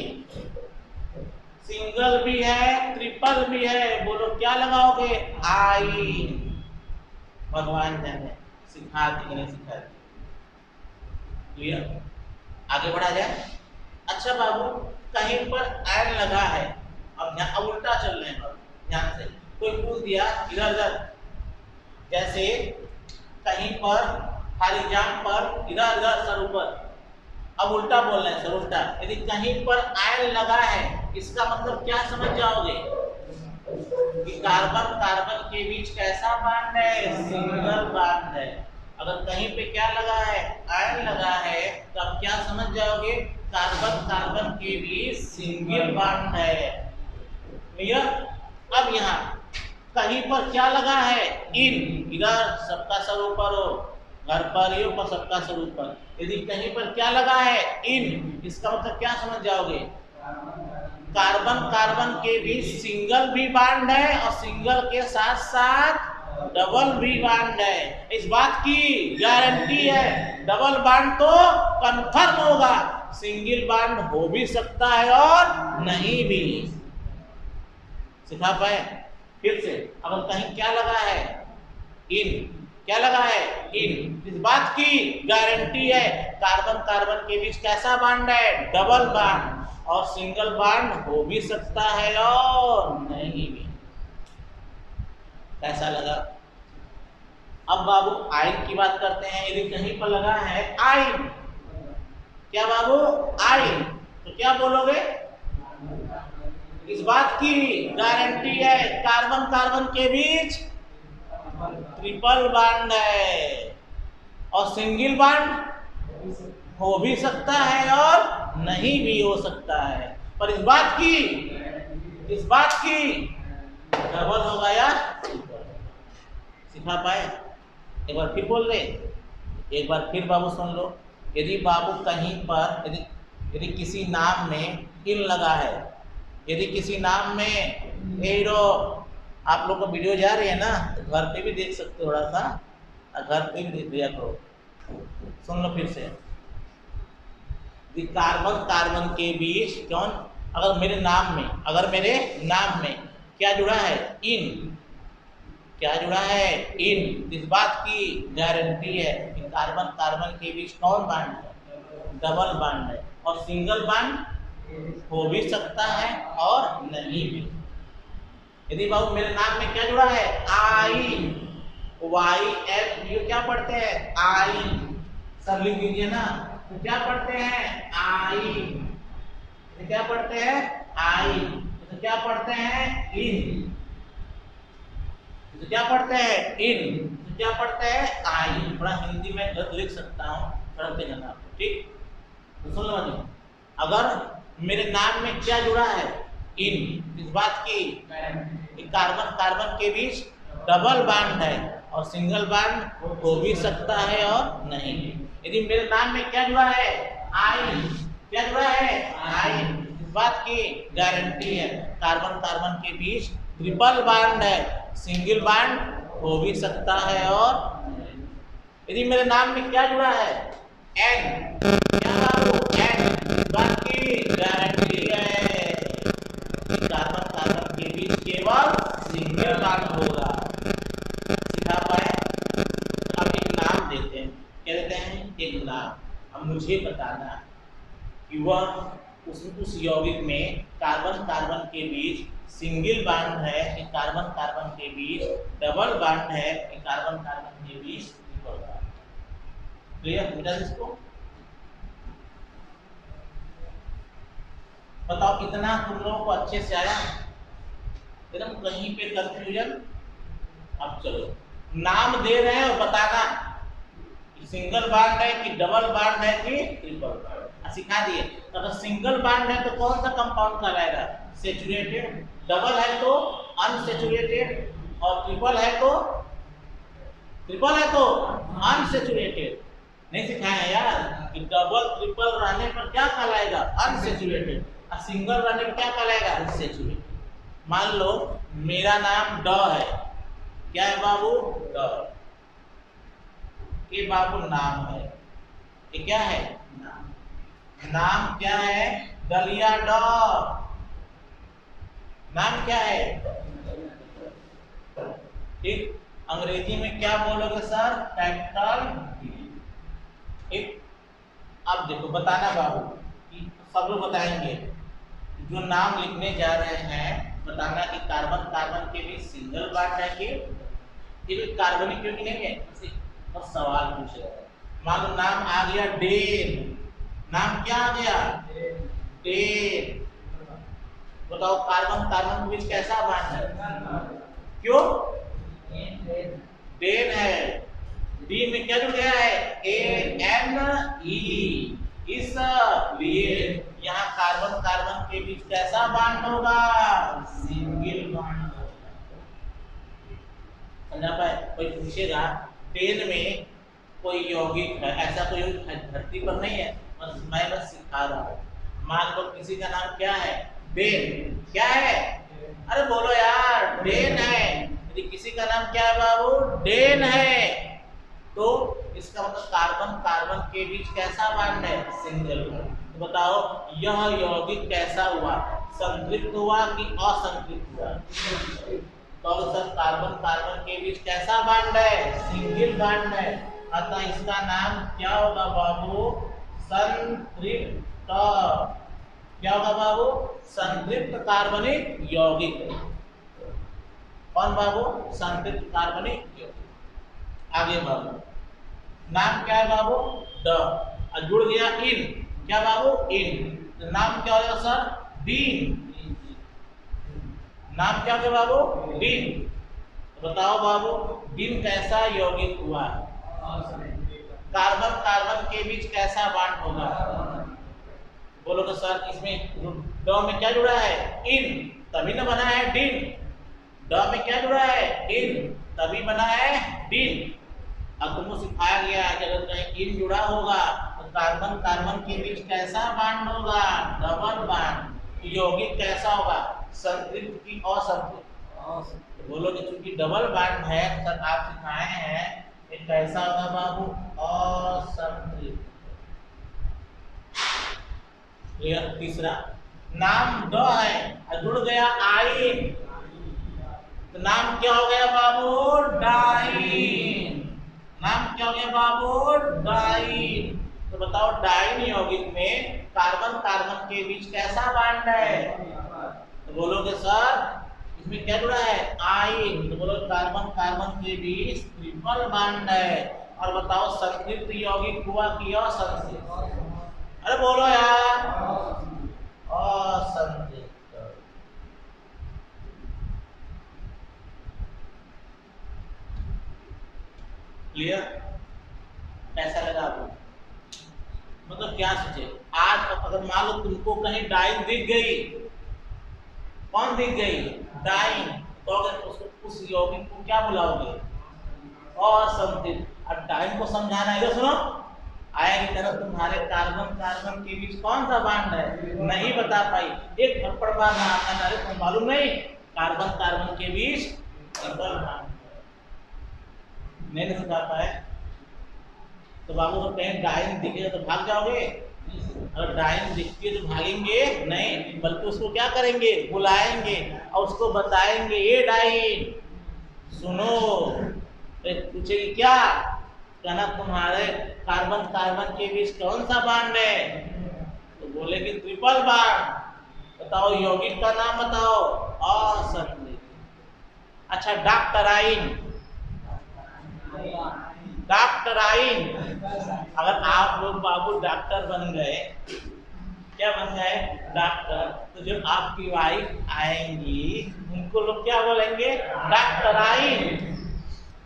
[SPEAKER 1] सिंगल भी है, ट्रिपल भी है, बोलो क्या लगाओगे? आइन। भगवान जाने सिखा दी नहीं सिखा दी। क्लियर? आगे बढ़ा जाए। अच्छा बाबू, कहीं पर आयन लगा है, अब उल्टा चल रहे हैं, ध्यान से। कोई पूछ दिया इधर उधर, जैसे कहीं पर हॉरिजॉन पर इधर उधर सर ऊपर, अब उल्टा बोल रहे हैं सर, उल्टा। यदि कहीं पर आयन लगा है, इसका मतलब क्या समझ जाओगे? कि कार्बन कार्बन के बीच कैसा बॉन्ड है? सिंगल बॉन्ड है। अगर कहीं पे क्या लगा है? आयन लगा है, तो अब क्या समझ जाओगे? कार्बन कार्बन के बीच सिंगल बॉन्ड है। क्लियर? अब यहाँ कहीं पर क्या लगा है? इन। इधर सबका सर ऊपर हो, घर पर ही हो, सबका सर ऊपर। यदि कहीं पर क्या लगा है? इन, इसका मतलब क्या समझ जाओगे? कार्बन कार्बन के बीच सिंगल भी बॉन्ड है और सिंगल के साथ साथ डबल भी बॉन्ड है। इस बात की गारंटी है, डबल बॉन्ड तो कंफर्म होगा, सिंगल बॉन्ड हो भी सकता है और नहीं भी। सिखा पाए? फिर से, अगर कहीं क्या लगा है, इन, क्या लगा है, इन, इस बात की गारंटी है कार्बन कार्बन के बीच कैसा बॉन्ड है, डबल बॉन्ड, और सिंगल बॉन्ड हो भी सकता है और नहीं भी। कैसा लगा? अब बाबू आइन की बात करते हैं। यदि कहीं पर लगा है आइन, क्या बाबू, आइन, तो क्या बोलोगे? इस बात की गारंटी है कार्बन कार्बन के बीच ट्रिपल बॉन्ड है, और सिंगल बॉन्ड हो भी सकता है और नहीं भी हो सकता है, पर इस बात की डबल होगा या ट्रिपल। सिखा पाए? एक बार फिर बोल रहे, एक बार फिर बाबू सुन लो। यदि बाबू कहीं पर यदि किसी नाम में इन लगा है, यदि किसी नाम में एरो, आप लोग को वीडियो जा रही है ना, तो घर पे भी देख सकते हो, थोड़ा सा घर पे भी देख लिया करो। सुन लो फिर से, कार्बन कार्बन के बीच कौन, अगर मेरे नाम में क्या जुड़ा है, इन, क्या जुड़ा है, इन, इस बात की गारंटी है कि कार्बन कार्बन के बीच कौन बॉन्ड है, डबल बॉन्ड है, और सिंगल बॉन्ड हो भी सकता है और नहीं भी। यदि बाबू मेरे नाम में क्या जुड़ा है, आई, वाई एफ, ये क्या पढ़ते हैं, आई, सब लिख दीजिए ना, तो क्या पढ़ते हैं, आई, क्या पढ़ते हैं, आई, तो क्या पढ़ते हैं, इन, तो क्या पढ़ते हैं, इन, तो क्या पढ़ते हैं, आई। थोड़ा हिंदी में लिख सकता हूँ, पढ़ते जाना, ठीक? तो सुन लो, अगर मेरे नाम में क्या जुड़ा है, इन, इस बात की कार्बन कार्बन के बीच डबल बॉन्ड है और सिंगल बॉन्ड हो भी सकता है और नहीं। यदि मेरे नाम में क्या जुड़ा है, आई, क्या जुड़ा है, आई, इस बात की गारंटी है कार्बन कार्बन के बीच ट्रिपल बॉन्ड है, सिंगल बॉन्ड हो भी सकता है और यदि मेरे नाम में क्या जुड़ा है, एन, क्या बाबू, एन, इस बात की गारंटी है कार्बन कार्बन के बीच केवल सिंगल बॉन्ड होगा। सिखा पाए? अब एक नाम देते हैं, क्या देते हैं, एक नाम। अब मुझे बताना कि वह उस यौगिक में कार्बन कार्बन के बीच सिंगल बॉन्ड है कि कार्बन कार्बन के बीच डबल बॉन्ड है कि कार्बन कार्बन के बीच ट्रिपल बॉन्ड। क्लियर बेटा? इसको बताओ, कितना तुम लोगों को अच्छे से आया? एकदम कहीं पे कंफ्यूजन? अब चलो, नाम दे रहे हैं और बताना कि सिंगल बॉन्ड है कि डबल बॉन्ड है कि ट्रिपल बॉन्ड। सिखा दिए। तो अगर सिंगल बॉन्ड है तो कौन सा कंपाउंड कहलाएगा, सैचुरेटेड, डबल है तो अनसैचुरेटेड, और ट्रिपल है तो अनसैचुरेटेड। नहीं सिखाया यार कि डबल ट्रिपल रहने पर क्या कहलाएगा, अनसैचुरेटेड, और सिंगल रहने पर क्या कहलाएगा, सैचुरेटेड। मान लो मेरा नाम ड है, क्या है बाबू, ड, ये बाबू नाम है, ये क्या है, नाम क्या है, दलिया ड, नाम क्या है, ठीक? अंग्रेजी में क्या बोलोगे सर, कैपिटल डी। अब देखो बताना बाबू, सब लोग बताएंगे, जो नाम लिखने जा रहे हैं बताना कि कार्बन कार्बन के बीच सिंगल बॉन्ड है कि ये कार्बनिक क्योंकि नहीं है, और सवाल पूछ रहे हैं। मान लो नाम आ गया डेन, नाम क्या आ गया, डेन, बताओ कार्बन कार्बन के बीच कैसा बॉन्ड है, क्यों, डेन है, डी में क्या जुड़ गया है, ANE, इसलिए यहाँ कार्बन कार्बन के बीच कैसा बॉन्ड होगा, सिंगल बॉन्ड होगा। समझा पाए? कोई पूछेगा डेन में कोई यौगिक है, ऐसा कोई यौगिक धरती पर नहीं है, मैं बस सिखा रहा हूँ। मान लो किसी का नाम क्या है, डेन, क्या है, अरे बोलो यार, डेन है। यदि किसी का नाम क्या है बाबू, डेन है, तो इसका मतलब कार्बन कार्बन के बीच कैसा बॉन्ड है, सिंगल बॉन्ड। तो बताओ यह यौगिक कैसा हुआ, संतृप्त हुआ कि असंतृप्त हुआ? तो सर कार्बन कार्बन के बीच कैसा बॉन्ड है, सिंगल बॉन्ड है, अतः इसका नाम क्या होगा बाबू, संतृप्त। क्या होगा बाबू, संतृप्त कार्बनिक यौगिक। कौन बाबू, संतृप्त कार्बनिक यौगिक। आगे बाबू नाम क्या है बाबू, ड, और जुड़ गया इन, क्या बाबू, इन, तो नाम क्या होगा सर, बीन। नाम क्या होगा बाबू, बीन। तो बताओ बाबू बीन कैसा यौगिक हुआ, कार्बन कार्बन के बीच कैसा बॉन्ड होगा? बोलो तो सर इसमें ड में क्या जुड़ा है, इन, तभी ना बना है डिन। ड में क्या जुड़ा है, इन, तभी बना है डिन। अब तुमको सिखाया गया है कि अगर कहीं इन जुड़ा होगा तो कार्बन कार्बन के बीच कैसा बॉन्ड होगा, डबल बॉन्ड। यौगिक कैसा होगा, संतृप्त की असंतृप्त? बोलो कि चूंकि डबल बॉन्ड है सर आप सिखाए हैं ये कैसा होगा बाबू, असंतृप्त। क्लियर। तीसरा नाम ड है और जुड़ गया आइन, तो नाम क्या हो गया बाबू, डाइन। नाम क्या हो गया बाबू, डाइन। तो बताओ डाइन यौगिक में कार्बन कार्बन के बीच कैसा बॉन्ड है? तो बोलोगे सर इसमें क्या जुड़ा है, आइन। तो बोलो कार्बन कार्बन के बीच ट्रिपल बॉन्ड है। और बताओ संतृप्त यौगिक हुआ कि असंतृप्त? अरे बोलो यार, असंतृप्त। क्लियर। कैसा लगा आपको, मतलब क्या सोचे आज अगर मान लो तुमको कहीं डाइन दिख गई, कौन दिख गई, डाइन, तो अगर उसको उस यौगिक को क्या बुलाओगे, असंतृप्त। और डाइन को समझाना है, सुनो आएगी तरफ तुम्हारे कार्बन कार्बन के बीच कौन सा बॉन्ड है, नहीं बता पाई, एक थप्पड़ मारना आता है, तुम मालूम नहीं कार्बन कार्बन के बीच डबल बॉन्ड नहीं सिखा पाए। तो बाबू को कहीं डाइन दिखेगा तो भाग जाओगे, अगर डाइन दिखती है तो भागेंगे नहीं, बल्कि उसको क्या करेंगे, बुलाएंगे और उसको बताएंगे ये डाइन सुनो, पूछेगी क्या, कहना तुम्हारे कार्बन कार्बन के बीच कौन सा बॉन्ड है, तो बोलेगी ट्रिपल बॉन्ड। बताओ यौगिक का नाम बताओ, असंतृप्त। अच्छा डॉक्टराइन, डॉक्टराइन, अगर आप लोग बाबू डॉक्टर बन गए, क्या बन गए, डॉक्टर, तो जब आपकी वाइफ आएंगी उनको लोग क्या बोलेंगे, डॉक्टराइन।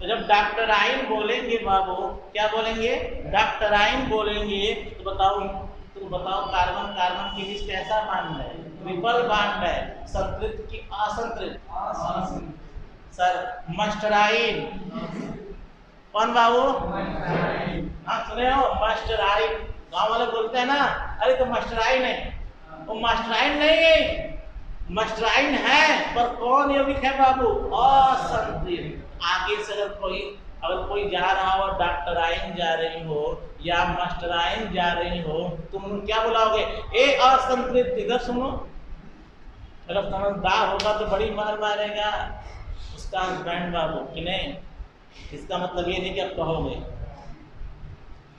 [SPEAKER 1] तो जब डॉक्टराइन बोलेंगे बाबू, क्या बोलेंगे, डॉक्टराइन बोलेंगे, तो बताओ कार्बन कार्बन के बीच कैसा बॉन्ड है, ट्रिपल बॉन्ड है, संतृप्त की असंतृप्त? सर मस्टराइन, कौन बाबू, हाँ सुने हो, मस्टराइन। गांव वाले बोलते हैं ना, अरे तो मस्टराइन है, वो मस्टराइन नहीं है, मस्टराइन है पर कौन यौगिक है बाबू, असंतृप्त। आगे से अगर कोई जा रहा हो, डॉक्टराइन जा रही हो या मस्टराइन जा रही हो, तुम क्या बुलाओगे, ए असंतृप्त। इधर सुनो, अगर समझदार होगा तो बड़ी मार मारेगा उसका हस्बैंड बाबू कि नहीं, इसका मतलब ये नहीं कि आप कहोगे।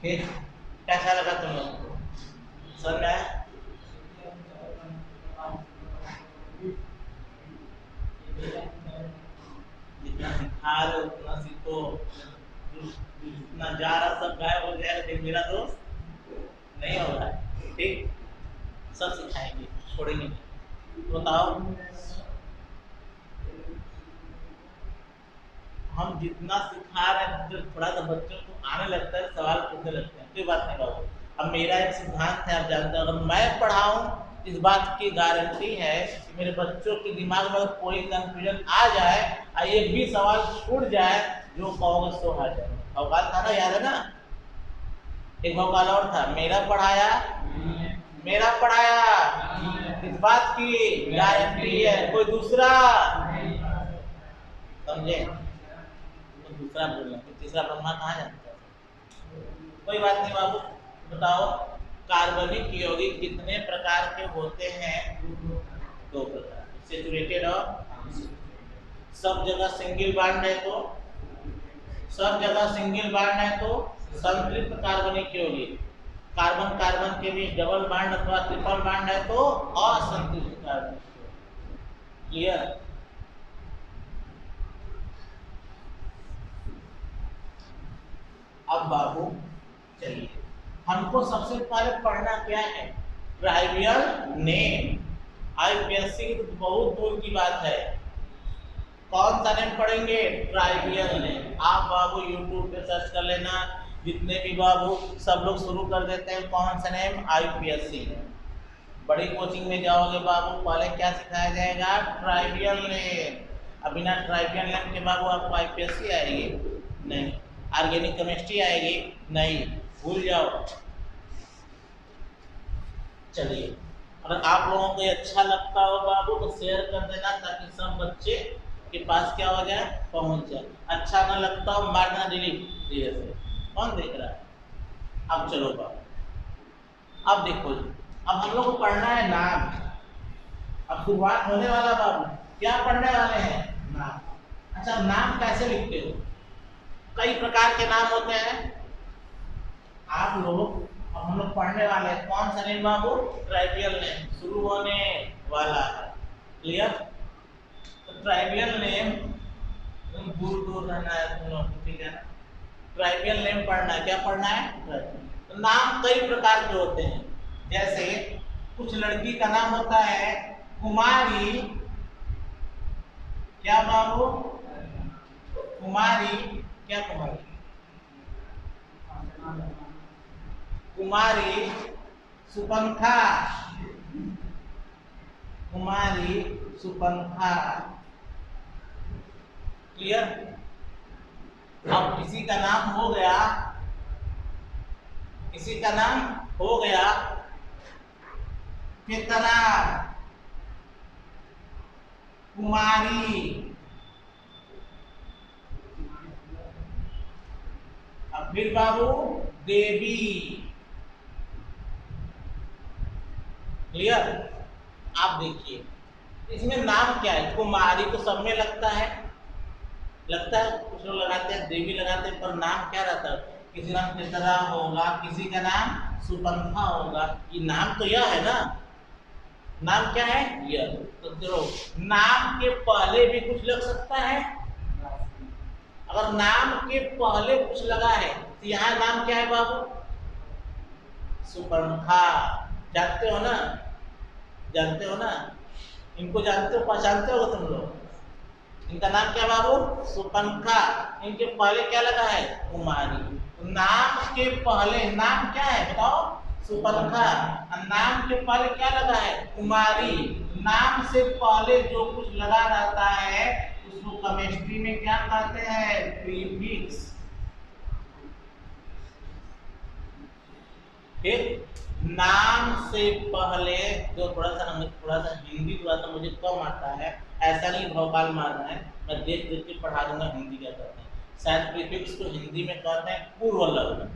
[SPEAKER 1] फिर कैसा लगा तुम लोग को, समझ में आया? जितना सिखा रहे उतना सीखो, जितना जा रहा सब गायब हो जाएगा, लेकिन मेरा दोस्त नहीं होगा, ठीक, सब सिखाएंगे, छोड़ेंगे नहीं। बताओ हम जितना सिखा रहे हैं जो थोड़ा सा बच्चों को आने लगता है, सवाल पूछने लगते हैं, कोई बात नहीं बाबू। अब मेरा एक सिद्धांत है, आप जानते हैं, अगर मैं पढ़ाऊं इस बात की गारंटी है कि मेरे बच्चों के दिमाग में कोई कंफ्यूजन आ जाए, एक भी सवाल छूट जाए, जो कहोगे सो आ जाए। भौकाल था ना, याद है ना, एक भौकाल और था, मेरा पढ़ाया इस बात की गारंटी है, कोई दूसरा समझे, दूसरा बोलना, तो तीसरा ब्रह्मा कहाँ जानता है? कोई बात नहीं बाबू। बताओ कार्बनिक यौगिक कितने प्रकार के होते हैं? 2 प्रकार, सैचुरेटेड और सब जगह सिंगल बॉन्ड है तो संतृप्त कार्बनिक यौगिक, कार्बन कार्बन के बीच डबल बॉन्ड अथवा ट्रिपल बॉन्ड है तो असंतृप्त कार्बनिक यौगिक। क्लियर? अब बाबू चलिए, हमको सबसे पहले पढ़ना क्या है? Trivial name. आईपीएससी की तो बहुत दूर की बात है। कौन सा नेम पढ़ेंगे? Trivial name. आप बाबू यूट्यूब पे सर्च कर लेना, जितने भी बाबू सब लोग शुरू कर देते हैं कौन सा नेम? आईपीएससी। बड़ी कोचिंग में जाओगे बाबू, पहले क्या सिखाया जाएगा? Trivial name. अब बिना ट्राइवियल नेम के बाबू आपको आईपीएससी आएगी नहीं, ऑर्गेनिक केमिस्ट्री आएगी नहीं, भूल जाओ। चलिए, अगर आप लोगों को अच्छा लगता हो बाबू तो शेयर कर देना, ताकि सब बच्चे के पास क्या हो जाए? पहुंच जाए। अच्छा ना लगता हो मारना डिलीट धीरे से। कौन देख रहा है? अब चलो बाबू, अब देखो जी, अब हम लोग को पढ़ना है नाम। अब शुरुआत होने वाला बाबू, क्या पढ़ने वाले हैं? नाम। अच्छा, नाम कैसे लिखते हो? कई प्रकार के नाम होते हैं। आप लोग, अब हम लोग पढ़ने वाले हैं कौन सा नेम बाबू? Trivial name. शुरू होने वाला है। क्लियर? तो ट्राइवियल नेम दूर दूर रहना है तुम लोग, ठीक है ना? ट्राइवियल नेम पढ़ना है। क्या पढ़ना है? तो नाम कई प्रकार के होते हैं। जैसे कुछ लड़की का नाम होता है कुमारी। क्या बाबू? कुमारी। क्या कुमारी? कुमारी सुपंखा। कुमारी सुपंखा। क्लियर? अब किसी का नाम हो गया, किसी का नाम हो गया केतरा, कुमारी। अब फिर बाबू देवी। क्लियर? आप देखिए इसमें नाम क्या है? कुमारी तो सब में लगता है, कुछ लोग लगाते हैं, देवी लगाते हैं, पर नाम क्या रहता है? किसी नाम केतरा होगा, किसी का नाम सुपंखा होगा। ये नाम तो यह है ना, नाम क्या है? यह। तो चलो, नाम के पहले भी कुछ लग सकता है। अगर नाम के पहले कुछ लगा है तो यहाँ नाम क्या है बाबू? सुपंखा। जानते हो ना? जानते हो ना? इनको जानते हो, पहचानते हो तुम लोग? इनका नाम क्या बाबू? सुपंखा। इनके पहले क्या लगा है? कुमारी। नाम के पहले नाम क्या है बताओ? सुपंखा। नाम के पहले क्या लगा है? कुमारी। नाम से पहले जो कुछ लगा रहता है उसको केमिस्ट्री में क्या कहते हैं? प्रीफिक्स। फिर नाम से पहले जो थोड़ा सा हिंदी मुझे कम आता है, ऐसा नहीं भौकाल मारना है, मैं देख देख के पढ़ा दूंगा हिंदी क्या कहते हैं। शायद प्रीफिक्स को हिंदी में कहते हैं पूर्व लग्न।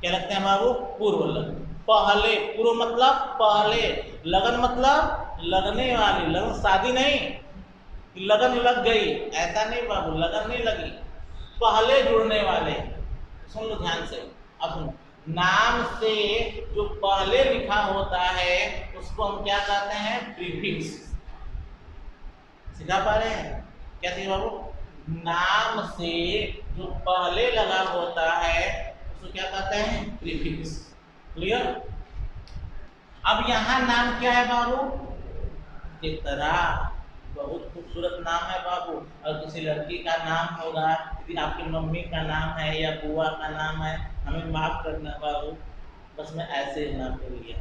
[SPEAKER 1] क्या लगते हैं बाबू? पूर्व लग्न। पहले, पूर्व मतलब पहले, लगन मतलब लगने वाली। लगन शादी नहीं, लगन लग गई, ऐसा नहीं बाबू, लगन नहीं लगी, पहले जुड़ने वाले। सुन लो ध्यान से। अब सुनो, नाम से जो पहले लिखा होता है उसको हम क्या कहते हैं? प्रीफिक्स। सिखा पा रहे हैं? क्या थी बाबू? नाम से जो पहले लगा होता है उसको क्या कहते हैं? प्रीफिक्स। क्लियर? अब यहाँ नाम क्या है बाबू? केतरा। बहुत खूबसूरत नाम है बाबू। और किसी लड़की का नाम होगा, यदि आपकी मम्मी का नाम है या बुआ का नाम है, हमें माफ करना बाबू, बस मैं ऐसे ही नाम कर लिया।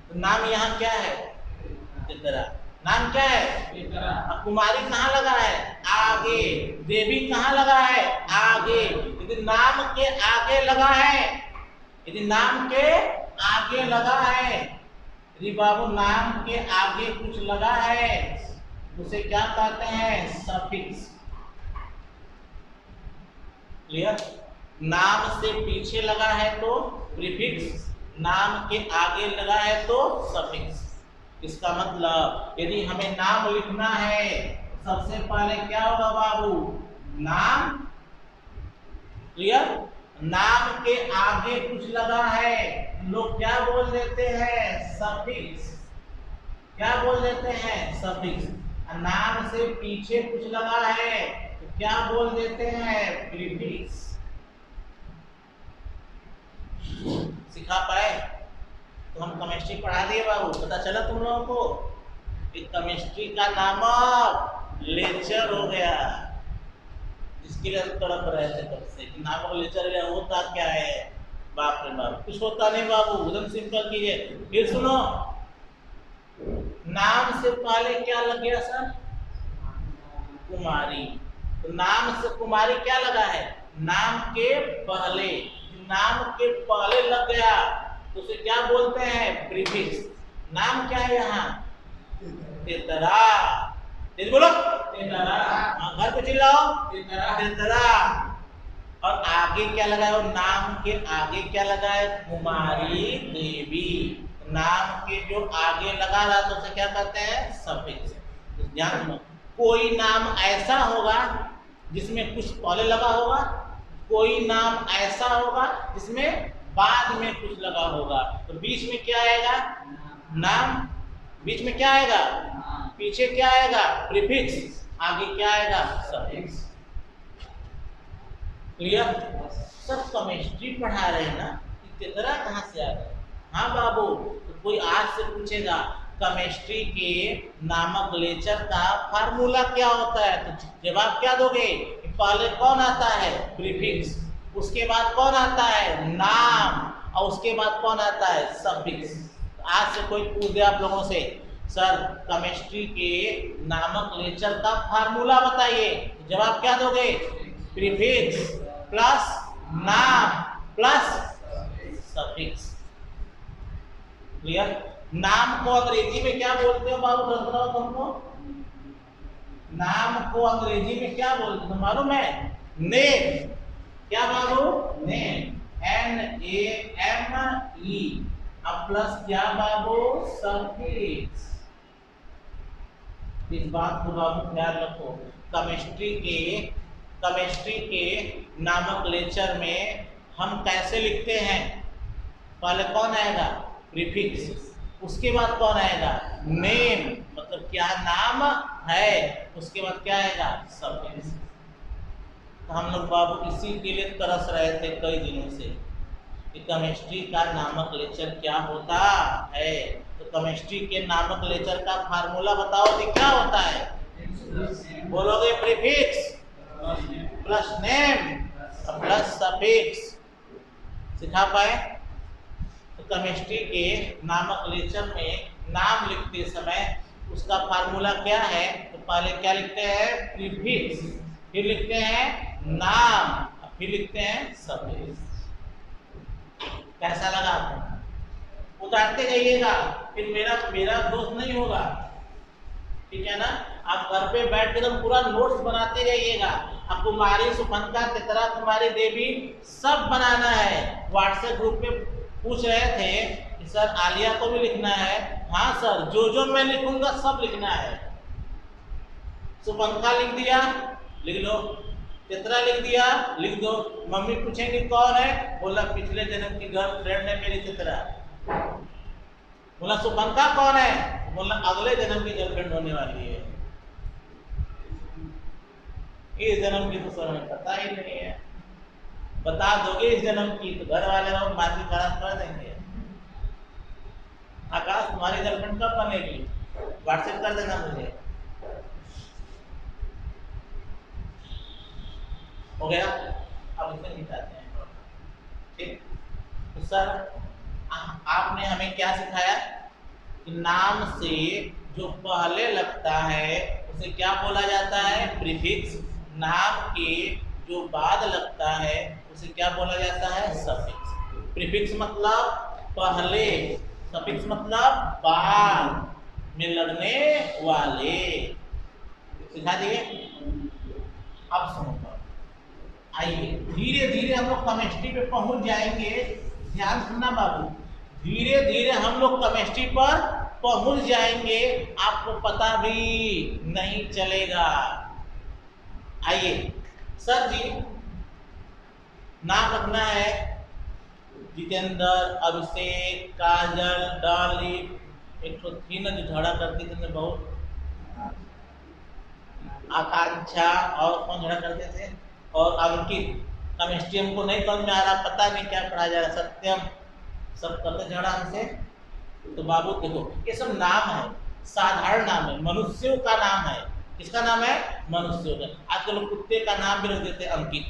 [SPEAKER 1] तो नाम यहाँ क्या है? केतरा। नाम क्या है? केतरा। अब कुमारी कहाँ लगा है? आगे। देवी कहाँ लगा है? आगे। यदि नाम के आगे लगा है, यदि नाम के आगे लगा है, यदि बाबू नाम के आगे कुछ लगा है उसे क्या कहते हैं? सफिक्स। क्लियर? नाम से पीछे लगा है तो प्रीफिक्स, नाम के आगे लगा है तो सफिक्स। इसका मतलब यदि हमें नाम लिखना है सबसे पहले क्या होगा बाबू, नाम। क्लियर? नाम के आगे कुछ लगा है लोग क्या बोल देते हैं, सफिक्स। क्या बोल देते हैं, सफिक्स। नाम से पीछे कुछ लगा है तो क्या बोल देते हैं, प्रीफिक्स। सिखा पाए? तो हम केमिस्ट्री पढ़ा दिए बाबू, पता चला तुम लोगों को? केमिस्ट्री का नामक लेक्चर हो गया, जिसके लिए तड़प रहे थे तब से कि नामक लेक्चर होता क्या है। बाप रे बाप, कुछ होता नहीं बाबू, एकदम सिंपल कीजिए। फिर सुनो, नाम से पहले क्या लग गया सर, कुमारी। तो नाम से कुमारी क्या लगा है, नाम के पहले। नाम के पहले लग गया तो उसे क्या बोलते हैं, प्रीफिक्स। नाम क्या है यहाँ, तेतरा। तेज बोलो, तेतरा। घर पे चिल्लाओ, तेतरा तेतरा। और आगे क्या लगा है, नाम के आगे क्या लगा है, कुमारी देवी। नाम के जो आगे लगा रहा तो उसे क्या कहते हैं, सफिक्स। ध्यान रखो, कोई नाम ऐसा होगा जिसमें कुछ पहले लगा होगा, कोई नाम ऐसा होगा जिसमें बाद में कुछ लगा होगा। तो बीच में क्या आएगा, नाम। बीच में क्या आएगा, पीछे क्या आएगा, प्रीफिक्स। आगे क्या आएगा, सफिक्स। क्लियर? सब केमिस्ट्री पढ़ा रहे हैं ना, तेतरा कहाँ से आ गया? हाँ बाबू, तो कोई आज से पूछेगा केमिस्ट्री के नामक लेक्चर का फार्मूला क्या होता है, तो जवाब क्या दोगे, पहले कौन आता है, प्रीफिक्स। उसके बाद कौन आता है, नाम। और उसके बाद कौन आता है, सफिक्स। आज से कोई पूछ दे आप लोगों से, सर केमिस्ट्री के नामक लेक्चर का फार्मूला बताइए, जवाब क्या दोगे, प्रीफिक्स प्लस नाम प्लस सफिक्स। क्लियर? नाम को अंग्रेजी में क्या बोलते हो बाबू, बताओ तुमको? नाम को अंग्रेजी में क्या बोलते हो मालूम है, नेम। क्या बाबू, नेम, NAME। अब प्लस क्या बाबू, सफिक्स। इस बात को बाबू ख्याल रखो। केमिस्ट्री के नामक लेक्चर में हम कैसे लिखते हैं, पहले कौन आएगा, प्रीफिक्स। उसके बाद कौन आएगा, नेम, मतलब क्या नाम है। उसके बाद क्या आएगा, सफिक्स। तो हम लोग बाबू इसी के लिए तरस रहे थे कई दिनों से कि केमिस्ट्री का नामक लेक्चर क्या होता है। तो केमिस्ट्री के नामक लेक्चर का फार्मूला बताओ तो क्या होता है, बोलोगे, prefix plus name plus suffix. सिखा पाए? तो केमिस्ट्री के नामक लेक्चर में नाम लिखते समय उसका फार्मूला क्या है, तो पहले क्या लिखते हैं, प्रीफिक्स, फिर लिखते हैं नाम, फिर लिखते हैं सफिक्स। कैसा लगा आपको? उतारते जाइएगा, फिर मेरा दोस्त नहीं होगा, ठीक है ना? आप घर पे बैठ के तो पूरा नोट्स बनाते जाइएगा। आप कुमारी, सुफनका, तेतरा, कुमारी देवी सब बनाना है। व्हाट्सएप ग्रुप में पूछ रहे थे कि सर आलिया को भी लिखना है। हाँ सर, जो जो मैं लिखूंगा सब लिखना है। सुफनका लिख दिया, लिख लो। तेतरा लिख दिया, लिख दो। मम्मी पूछेंगे कौन है, बोला पिछले जन्म की गर्लफ्रेंड है मेरी तेतरा। बोला सुफनका कौन है, बोला अगले जन्म की गर्लफ्रेंड होने वाली है। इस जन्म की तो सर हमें पता ही नहीं है। बता दोगे इस जन्म की तो घर वाले लोग मार्केट खराब कर देंगे। आकाश, तुम्हारी गर्लफ्रेंड कब बनेगी, व्हाट्सएप कर देना मुझे। हो गया? अब इसमें निकालते हैं, ठीक? तो सर आपने हमें क्या सिखाया कि नाम से जो पहले लगता है उसे क्या बोला जाता है, प्रीफिक्स। नाम के जो बाद लगता है उसे क्या बोला जाता है, सफिक्स। प्रीफिक्स मतलब पहले, सफिक्स मतलब बाद में लगने वाले। सिखा दिए? अब सुनो, आइए धीरे धीरे हम लोग केमिस्ट्री पे पहुंच जाएंगे। ध्यान सुनना बाबू, धीरे धीरे हम लोग केमिस्ट्री पर पहुंच जाएंगे, आपको पता भी नहीं चलेगा। आइए सर जी, नाम रखना है जितेंद्र, अभिषेक, काजल, डाली, एक तो थी ना जो झगड़ा करती थी बहुत, आकांक्षा, और कौन झगड़ा करते थे, और अंकित। केमिस्ट्री हमको नहीं समझ में आ रहा, पता नहीं क्या पढ़ा जा रहा, सत्यम, सब करते झगड़ा हमसे। तो बाबू देखो, ये सब नाम है, साधारण नाम है, मनुष्यों का नाम है। किसका नाम है? मनुष्यों का। आजकल लोग कुत्ते का नाम भी रख देते हैं अंकित,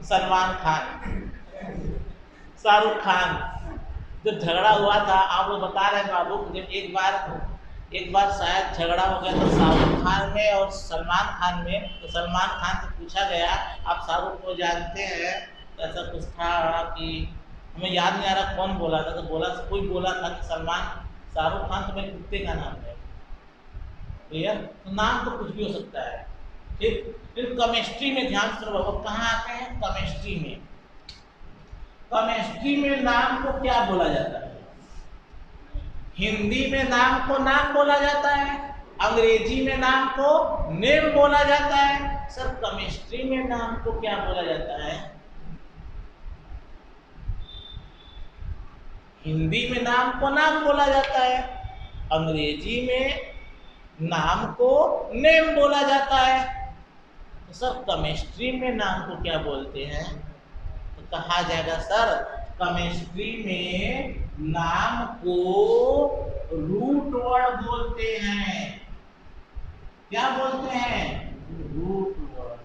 [SPEAKER 1] सलमान खान, शाहरुख खान। जब झगड़ा हुआ था, आप लोग बता रहे हैं बाबू, जब एक बार शायद झगड़ा हो गया था शाहरुख खान में और सलमान खान में। तो सलमान खान से पूछा गया, आप शाहरुख को जानते हैं? तो ऐसा कुछ था कि हमें याद नहीं आ रहा कौन बोला था, तो कोई बोला था कि शाहरुख खान तो मेरे कुत्ते का नाम है। क्लियर? तो नाम तो कुछ भी हो सकता है। ठीक, फिर केमिस्ट्री में ध्यान से रखो, कहाँ आते हैं? केमिस्ट्री में। केमिस्ट्री में नाम को क्या बोला जाता है? हिंदी में नाम को नाम बोला जाता है, अंग्रेजी में नाम को नेम बोला जाता है। सर केमिस्ट्री में नाम को क्या बोला जाता है? हिंदी में नाम को नाम बोला जाता है, अंग्रेजी में नाम को नेम बोला जाता है। तो सर केमिस्ट्री में नाम को क्या बोलते हैं? तो कहा जाएगा सर केमिस्ट्री में नाम को रूट वर्ड बोलते हैं। क्या बोलते हैं? Root word.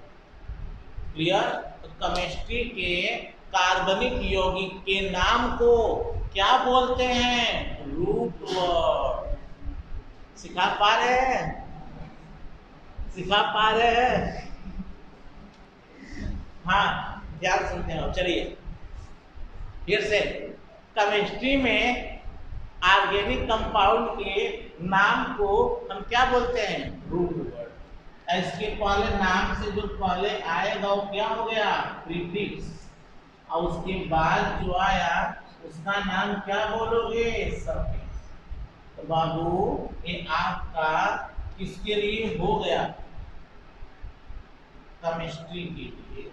[SPEAKER 1] क्लियर? तो केमिस्ट्री के कार्बनिक यौगिक के नाम को क्या बोलते हैं? Root word. सिखा पा रहे हैं? सिखा पा रहे हैं? हाँ, ध्यान सुनते हैं। चलिए फिर से, केमिस्ट्री में ऑर्गेनिक कंपाउंड के नाम को हम क्या बोलते हैं? Root word. इसके पहले नाम से जो पहले आएगा वो क्या हो गया? प्रीफिक्स। और उसके बाद जो आया उसका नाम क्या बोलोगे? सफिक्स। तो बाबू ये आपका किसके लिए हो गया? केमिस्ट्री के लिए।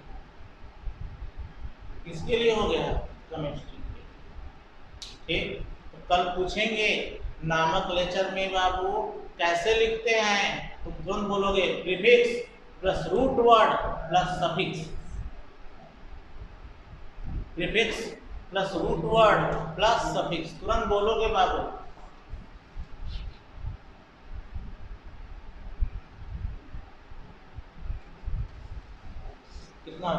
[SPEAKER 1] किसके लिए हो गया? केमिस्ट्री के। ठीक, तो कल पूछेंगे नामक लेक्चर में बाबू कैसे लिखते हैं, तुम तुरंत बोलोगे prefix plus root word plus suffix. Prefix plus root word plus suffix, तुरंत बोलोगे बाबू। कितना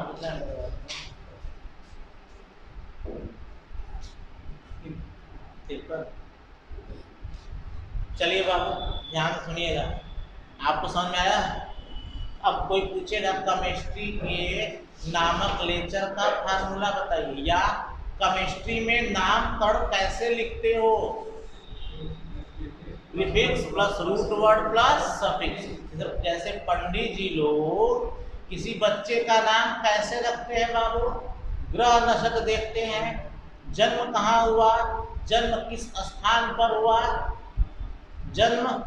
[SPEAKER 1] चलिए बाबू ध्यान से सुनिएगा, आपको समझ में आया? अब कोई पूछेगा केमिस्ट्री के नामक लेक्चर का फार्मूला बताइए, या केमिस्ट्री में नाम तड़ कैसे लिखते हो? Prefix plus root word plus suffix. जैसे पंडित जी लोग किसी बच्चे का नाम कैसे रखते हैं बाबू? ग्रह नक्षत्र देखते हैं, जन्म कहाँ हुआ, जन्म किस स्थान पर हुआ, जन्म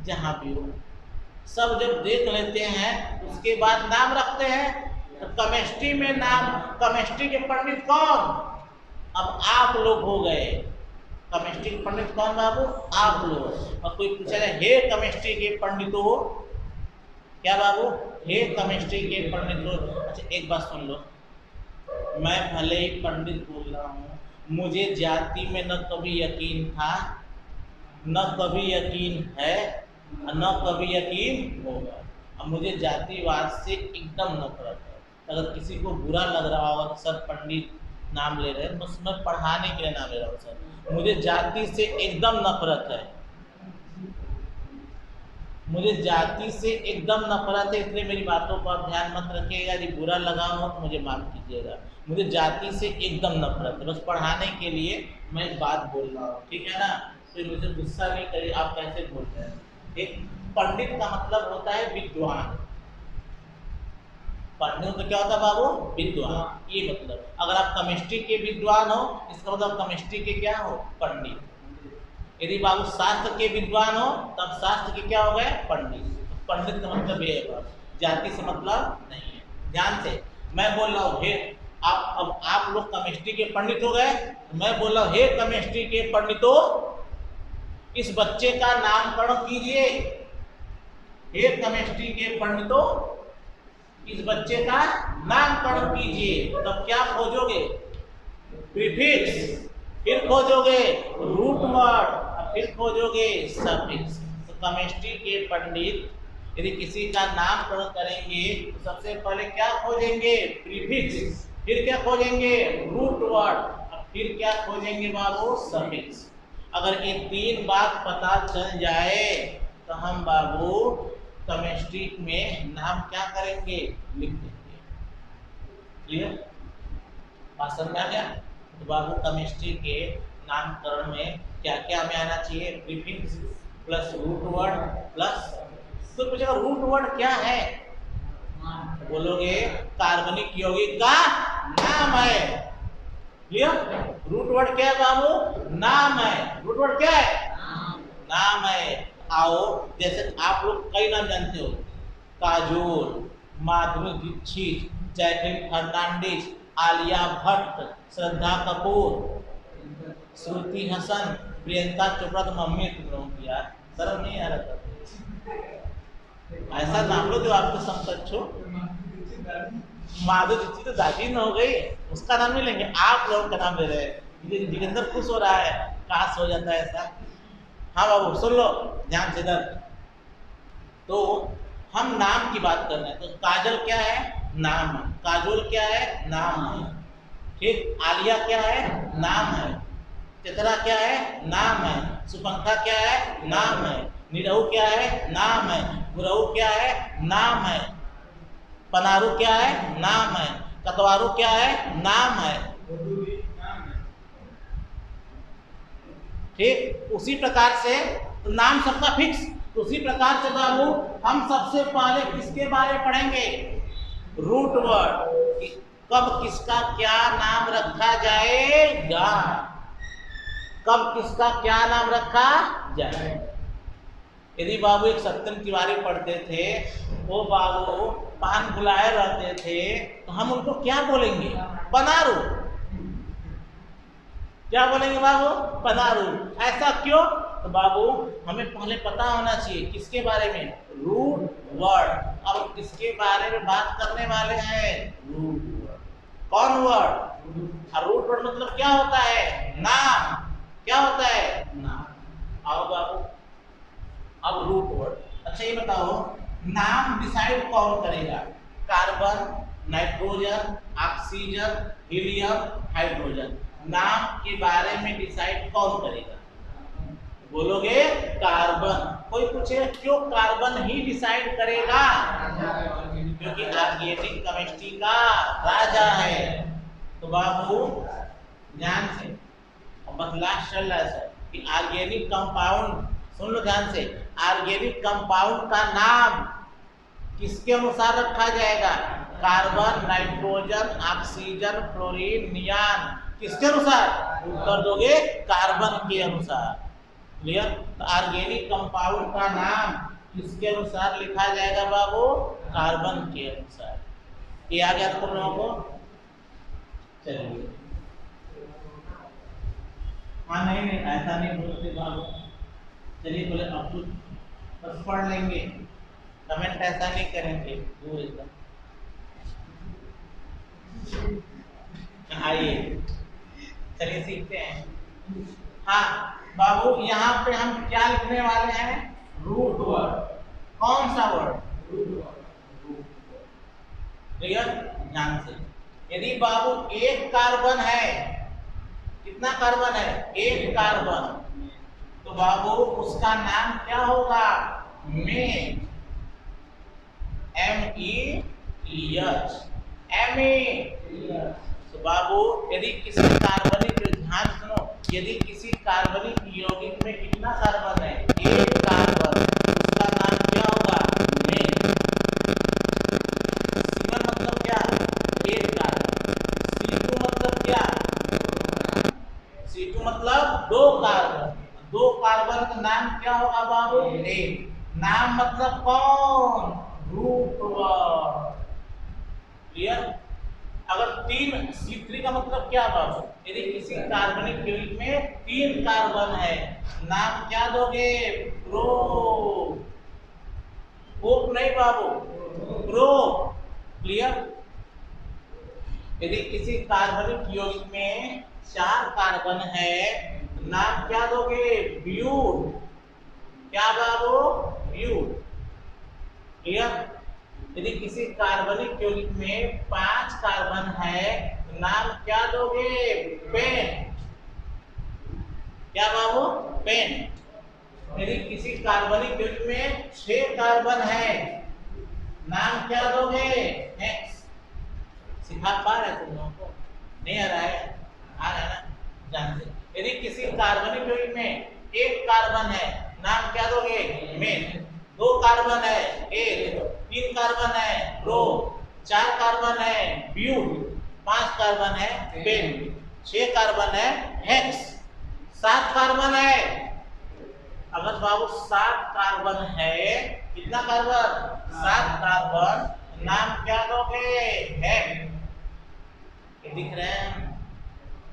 [SPEAKER 1] जहाँ भी हो सब जब देख लेते हैं उसके बाद नाम रखते हैं। तो केमिस्ट्री में नाम, केमिस्ट्री के पंडित कौन? अब आप लोग हो गए। केमिस्ट्री के पंडित कौन बाबू? आप लोग। और कोई पूछेगा हे केमिस्ट्री के पंडित हो, क्या बाबू? हे केमिस्ट्री के पंडित हो। अच्छा एक बात सुन लो, मैं भले ही पंडित बोल रहा हूँ, मुझे जाति में न कभी यकीन था, न कभी यकीन है, न कभी यकीन होगा। अब मुझे जातिवाद से एकदम नफरत है। अगर किसी को बुरा लग रहा होगा कि सर पंडित नाम ले रहे हैं, बस मैं पढ़ाने के लिए नाम ले रहा हूँ सर, मुझे जाति से एकदम नफरत है, मुझे जाति से एकदम नफरत है। इसलिए मेरी बातों को आप ध्यान मत रखिएगा, यदि बुरा लगा हो तो मुझे माफ कीजिएगा। मुझे जाति से एकदम नफरत है, बस पढ़ाने के लिए मैं बात बोल रहा हूँ, ठीक है ना? तो मुझे गुस्सा नहीं करिए, आप कैसे बोल रहे हैं। एक पंडित का मतलब होता है विद्वान, पंडित तो क्या होता है बाबू? विद्वान। ये मतलब अगर आप केमिस्ट्री के विद्वान हो, इसका मतलब केमिस्ट्री के क्या हो? पंडित। यदि बाबू शास्त्र के विद्वान हो, तब शास्त्र के क्या हो गए? पंडित। तो पंडित का मतलब ये है बाबू, जाति से मतलब नहीं है। ध्यान से मैं बोल रहा हूँ, हे अब आप लोग केमिस्ट्री के पंडित हो गए, तो मैं बोल रहा हूँ, हे केमिस्ट्री के पंडितों, इस बच्चे का नामकरण कीजिए। हे केमिस्ट्री के पंडितों, इस बच्चे का नामकरण कीजिए। तब क्या खोजोगे? प्रीफिक्स, फिर खोजोगे रूट वर्ड, और फिर खोजोगे सफिक्स। तो केमिस्ट्री के पंडित यदि किसी का नामकरण करेंगे तो सबसे पहले क्या खोजेंगे? प्रीफिक्स, फिर क्या खोजेंगे? रूट वर्ड, और फिर क्या खोजेंगे बाबू? सफिक्स। अगर ये तीन बात पता चल जाए तो हम बाबू केमिस्ट्री में नाम क्या करेंगे? लिख देंगे। क्लियर? बात समझ में आ गया? तो बाबू केमिस्ट्री के नामकरण में क्या क्या हमें आना चाहिए? Prefix plus root word plus. तो पूछेगा रूट वर्ड क्या है? बोलोगे कार्बनिक यौगिक का नाम है। क्लियर? रूट वर्ड क्या है बाबू? नाम है। रूट वर्ड क्या है? नाम है। आओ, जैसे आप लोग कई नाम जानते हो, काजोल, माधुरी दीक्षित, जैकलिन फर्नांडिस, आलिया भट्ट, श्रद्धा कपूर, श्रुति हसन, प्रियंका चोपड़ा। तो मम्मी तुम लोगों की यार शर्म नहीं आ रहा था? ऐसा नाम लो जो आपको समकक्ष हो। माधुरी दीक्षित तो दादी न हो गई, उसका नाम नहीं लेंगे, आप लोगों का नाम ले रहे हैं। जितेंद्र खुश हो रहा है, काश हो जाता है ऐसा। हाँ बाबू सुन लो ध्यान से इधर। तो हम नाम की बात कर रहे हैं। तो काजल क्या है? नाम है। काजोल क्या है? नाम है। ठीक। आलिया क्या है? नाम है। चित्रा क्या है? नाम है। सुपंखा क्या है? नाम है। निरहु क्या है? नाम है। गुरहु क्या है? नाम है। पनारू क्या है? नाम है। कतवारू क्या है? नाम है। ठीक। उसी प्रकार से तो नाम सबका फिक्स। उसी प्रकार से बाबू हम सबसे पहले किसके बारे में पढ़ेंगे? Root word. कब किसका क्या नाम रखा जाएगा? कब किसका क्या नाम रखा जाए? यदि बाबू एक सत्यम तिवारी पढ़ते थे, वो बाबू पान बुलाए रहते थे, तो हम उनको क्या बोलेंगे? पनारू। क्या बोलेंगे बाबू? पनारू। ऐसा क्यों? तो बाबू हमें पहले पता होना चाहिए किसके बारे में? Root word. अब किसके बारे में बात करने वाले हैं? Root word. कौन वर्ड? और रूट वर्ड मतलब क्या होता है? नाम। क्या होता है? नाम। आओ बाबू अब रूट वर्ड। अच्छा ये बताओ, नाम डिसाइड कौन करेगा? Carbon, nitrogen, oxygen, helium, hydrogen. नाम के बारे में डिसाइड कौन करेगा? बोलोगे कार्बन। कोई पूछे क्यों कार्बन ही डिसाइड करेगा? क्योंकि ऑर्गेनिक केमिस्ट्री का राजा है। तो बाबू ध्यान से, बस लास्ट चल रहा है सर कि ऑर्गेनिक कंपाउंड, सुन लो ध्यान से, ऑर्गेनिक कंपाउंड का नाम किसके अनुसार रखा जाएगा? Carbon, nitrogen, oxygen, fluorine, neon. किसके अनुसार? उत्तर दोगे कार्बन के अनुसार। क्लियर? तो ऑर्गेनिक कंपाउंड का नाम किसके अनुसार लिखा जाएगा बाबू? कार्बन के अनुसार। ये आ गया तुम लोगों को? चलिए। हाँ नहीं ऐसा नहीं बोलते बाबू। चलिए बोले अब तो बस पढ़ लेंगे, कमेंट ऐसा नहीं करेंगे। वो एकदम आइए चलिए सीखते हैं। हाँ बाबू यहाँ पे हम क्या लिखने वाले हैं? Root word. कौन सा वर्ड? क्लियर? ध्यान से। यदि बाबू एक कार्बन है, कितना कार्बन है? एक कार्बन, तो बाबू उसका नाम क्या होगा? मेथ। METH। तो बाबू यदि किसी कार्बनिक, ध्यान सुनो, यदि किसी कार्बनिक यौगिक में कितना कार्बन है? एक कार्बन, उसका नाम क्या होगा? मेथ। सिमर मतलब नाम क्या होगा बाबू? नेम। नाम मतलब कौन? Root word. क्लियर? अगर तीन C3 का मतलब क्या बाबू? यदि किसी कार्बनिक यौगिक में 3 कार्बन है, नाम क्या दोगे? प्रो। ओप नहीं बाबू, प्रो। क्लियर? यदि किसी कार्बनिक यौगिक में 4 कार्बन है, नाम क्या दोगे? ब्यूट। क्या बाबू? ब्यूट। क्लियर? यदि किसी कार्बनिक यौगिक में 5 कार्बन है, नाम क्या दोगे? पेन। क्या बाबू? पेन। यदि किसी कार्बनिक यौगिक में 6 कार्बन है, नाम क्या दोगे? हेक्स। सिखा पा रहे तुम लोगों को? नहीं आ रहा है? आ रहा है ना? जानते। यदि किसी कार्बनिक यौगिक में 1 कार्बन है, नाम क्या दोगे? मेन। 2 कार्बन है, एक। 3 कार्बन है, प्रो। 4 कार्बन है, ब्यूट। 5 कार्बन है, पेन। 6 कार्बन है, हेक्स। 7 कार्बन है। अगर बाबू 7 कार्बन है, कितना कार्बन? 7 कार्बन। नाम क्या दोगे? हेक्स। दिख रहे हैं?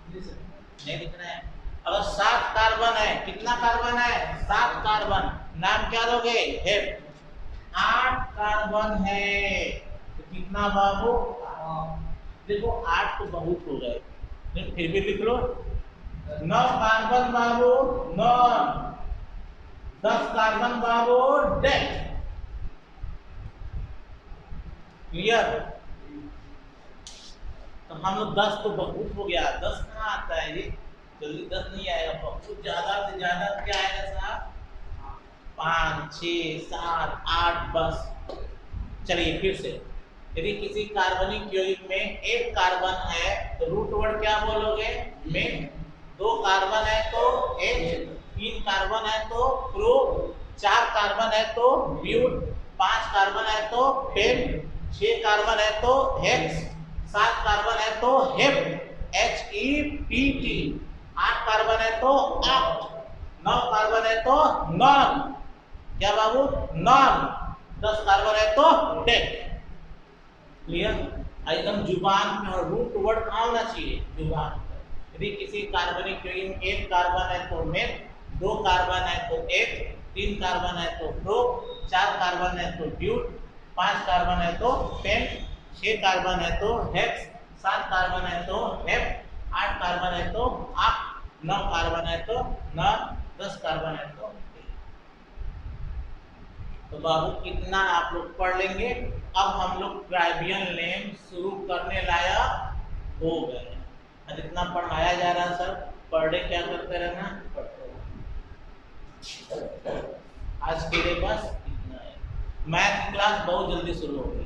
[SPEAKER 1] नहीं दिख रहे हैं? अगर 7 कार्बन है, कितना कार्बन है? 7 कार्बन। नाम क्या दोगे? हेप। 8 कार्बन है तो कितना बाबू? देखो 8 तो बहुत हो गए, लेकिन फिर भी लिख लो। 9 कार्बन बाबू, 9। 10 कार्बन बाबू, डेथ। क्लियर? तो हम लोग 10 तो बहुत हो गया, 10 कहाँ आता है ये? जल्दी 10 नहीं आएगा, बहुत ज्यादा से ज्यादा क्या आएगा साहब? 5, 6, 7, 8 बस। चलिए फिर से, यदि किसी कार्बनिक यौगिक में 1 कार्बन है तो रूट वर्ड क्या बोलोगे? में। 2 कार्बन है तो H, 3 कार्बन है तो प्रो, 4 कार्बन है तो ब्यूट, 5 कार्बन है तो पेन, 6 कार्बन है तो हेक्स, 7 कार्बन है तो हेप, HEPT, 8 कार्बन है तो ऑक्ट, 9 कार्बन है तो नॉन। क्या बाबू? नॉन। 10 कार्बन है तो डेथ। क्लियर? एकदम जुबान में। और रूट वर्ड कहाँ होना चाहिए? जुबान पर। यदि किसी कार्बनिक यौगिक में 1 कार्बन है तो मेथ, 2 कार्बन है तो H, 3 कार्बन है तो प्रो, 4 कार्बन है तो ब्यूट, 5 कार्बन है तो पेन, 6 कार्बन है तो हेक्स, 7 कार्बन है तो हेप, 8 कार्बन है तो ऑक्ट, 9 कार्बन है तो नॉन, 10 कार्बन है तो बाबू कितना आप लोग पढ़ लेंगे? अब हम लोग ट्राइबियल नेम शुरू करने लायक हो गए। अब इतना पढ़ाया जा रहा है सर, पर डे क्या करते रहना? पढ़ते रहना। आज के लिए बस इतना है। मैथ क्लास बहुत जल्दी शुरू होगी।